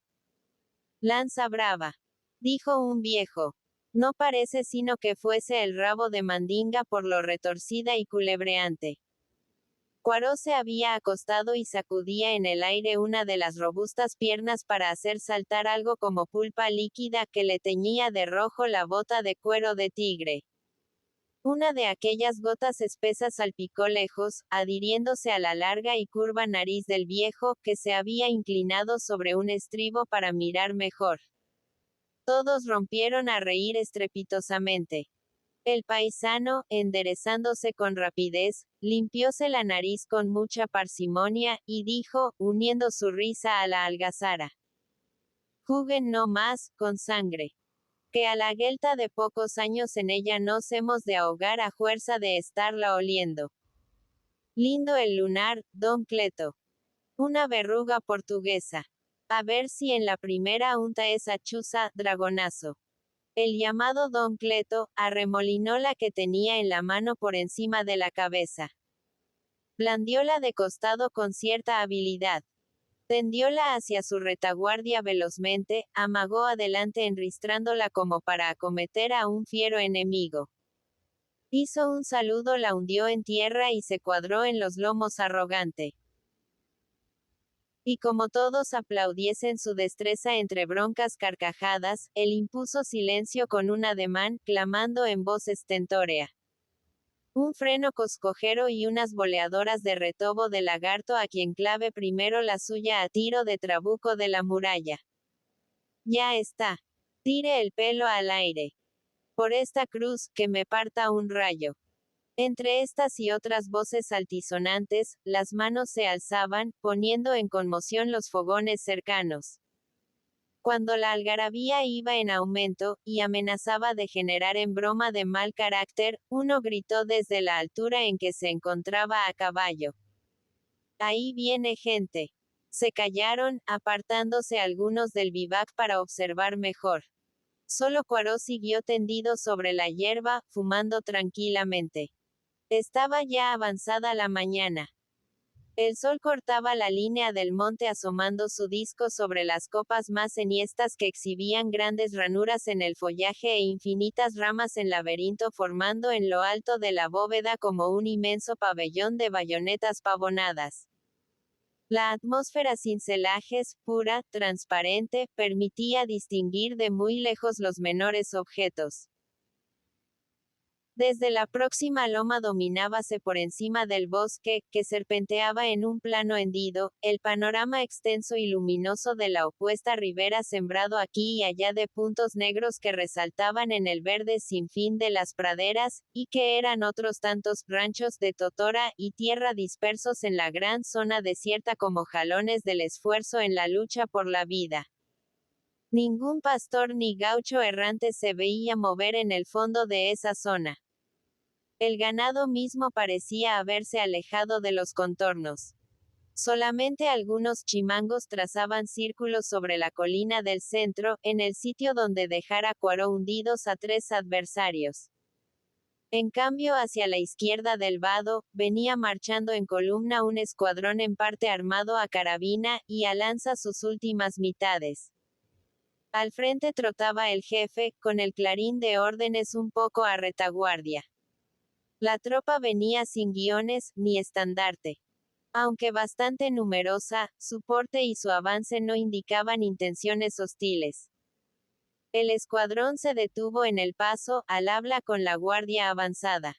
«Lanza brava», dijo un viejo. «No parece sino que fuese el rabo de Mandinga por lo retorcida y culebreante». Cuaró se había acostado y sacudía en el aire una de las robustas piernas para hacer saltar algo como pulpa líquida que le teñía de rojo la bota de cuero de tigre. Una de aquellas gotas espesas salpicó lejos, adhiriéndose a la larga y curva nariz del viejo, que se había inclinado sobre un estribo para mirar mejor. Todos rompieron a reír estrepitosamente. El paisano, enderezándose con rapidez, limpióse la nariz con mucha parsimonia, y dijo, uniendo su risa a la algazara: «Juguen no más, con sangre. Que a la guelta de pocos años en ella nos hemos de ahogar a fuerza de estarla oliendo. Lindo el lunar, don Cleto. Una verruga portuguesa. A ver si en la primera unta esa chuza, dragonazo». El llamado don Cleto, arremolinó la que tenía en la mano por encima de la cabeza. Blandióla de costado con cierta habilidad. Tendióla hacia su retaguardia velozmente, amagó adelante enristrándola como para acometer a un fiero enemigo. Hizo un saludo, la hundió en tierra y se cuadró en los lomos arrogante. Y como todos aplaudiesen su destreza entre broncas carcajadas, él impuso silencio con un ademán, clamando en voz estentórea. Un freno coscojero y unas boleadoras de retobo de lagarto a quien clave primero la suya a tiro de trabuco de la muralla. Ya está. Tire el pelo al aire. Por esta cruz, que me parta un rayo. Entre estas y otras voces altisonantes, las manos se alzaban, poniendo en conmoción los fogones cercanos. Cuando la algarabía iba en aumento, y amenazaba de generar en broma de mal carácter, uno gritó desde la altura en que se encontraba a caballo. Ahí viene gente. Se callaron, apartándose algunos del vivac para observar mejor. Solo Poirot siguió tendido sobre la hierba, fumando tranquilamente. Estaba ya avanzada la mañana. El sol cortaba la línea del monte asomando su disco sobre las copas más enhiestas que exhibían grandes ranuras en el follaje e infinitas ramas en laberinto formando en lo alto de la bóveda como un inmenso pabellón de bayonetas pavonadas. La atmósfera sin celajes, pura, transparente, permitía distinguir de muy lejos los menores objetos. Desde la próxima loma dominábase por encima del bosque, que serpenteaba en un plano hendido, el panorama extenso y luminoso de la opuesta ribera sembrado aquí y allá de puntos negros que resaltaban en el verde sin fin de las praderas, y que eran otros tantos ranchos de totora y tierra dispersos en la gran zona desierta como jalones del esfuerzo en la lucha por la vida. Ningún pastor ni gaucho errante se veía mover en el fondo de esa zona. El ganado mismo parecía haberse alejado de los contornos. Solamente algunos chimangos trazaban círculos sobre la colina del centro, en el sitio donde dejara Poirot hundidos a 3 adversarios. En cambio, hacia la izquierda del vado, venía marchando en columna un escuadrón en parte armado a carabina, y a lanza sus últimas mitades. Al frente trotaba el jefe, con el clarín de órdenes un poco a retaguardia. La tropa venía sin guiones, ni estandarte. Aunque bastante numerosa, su porte y su avance no indicaban intenciones hostiles. El escuadrón se detuvo en el paso, al habla con la guardia avanzada.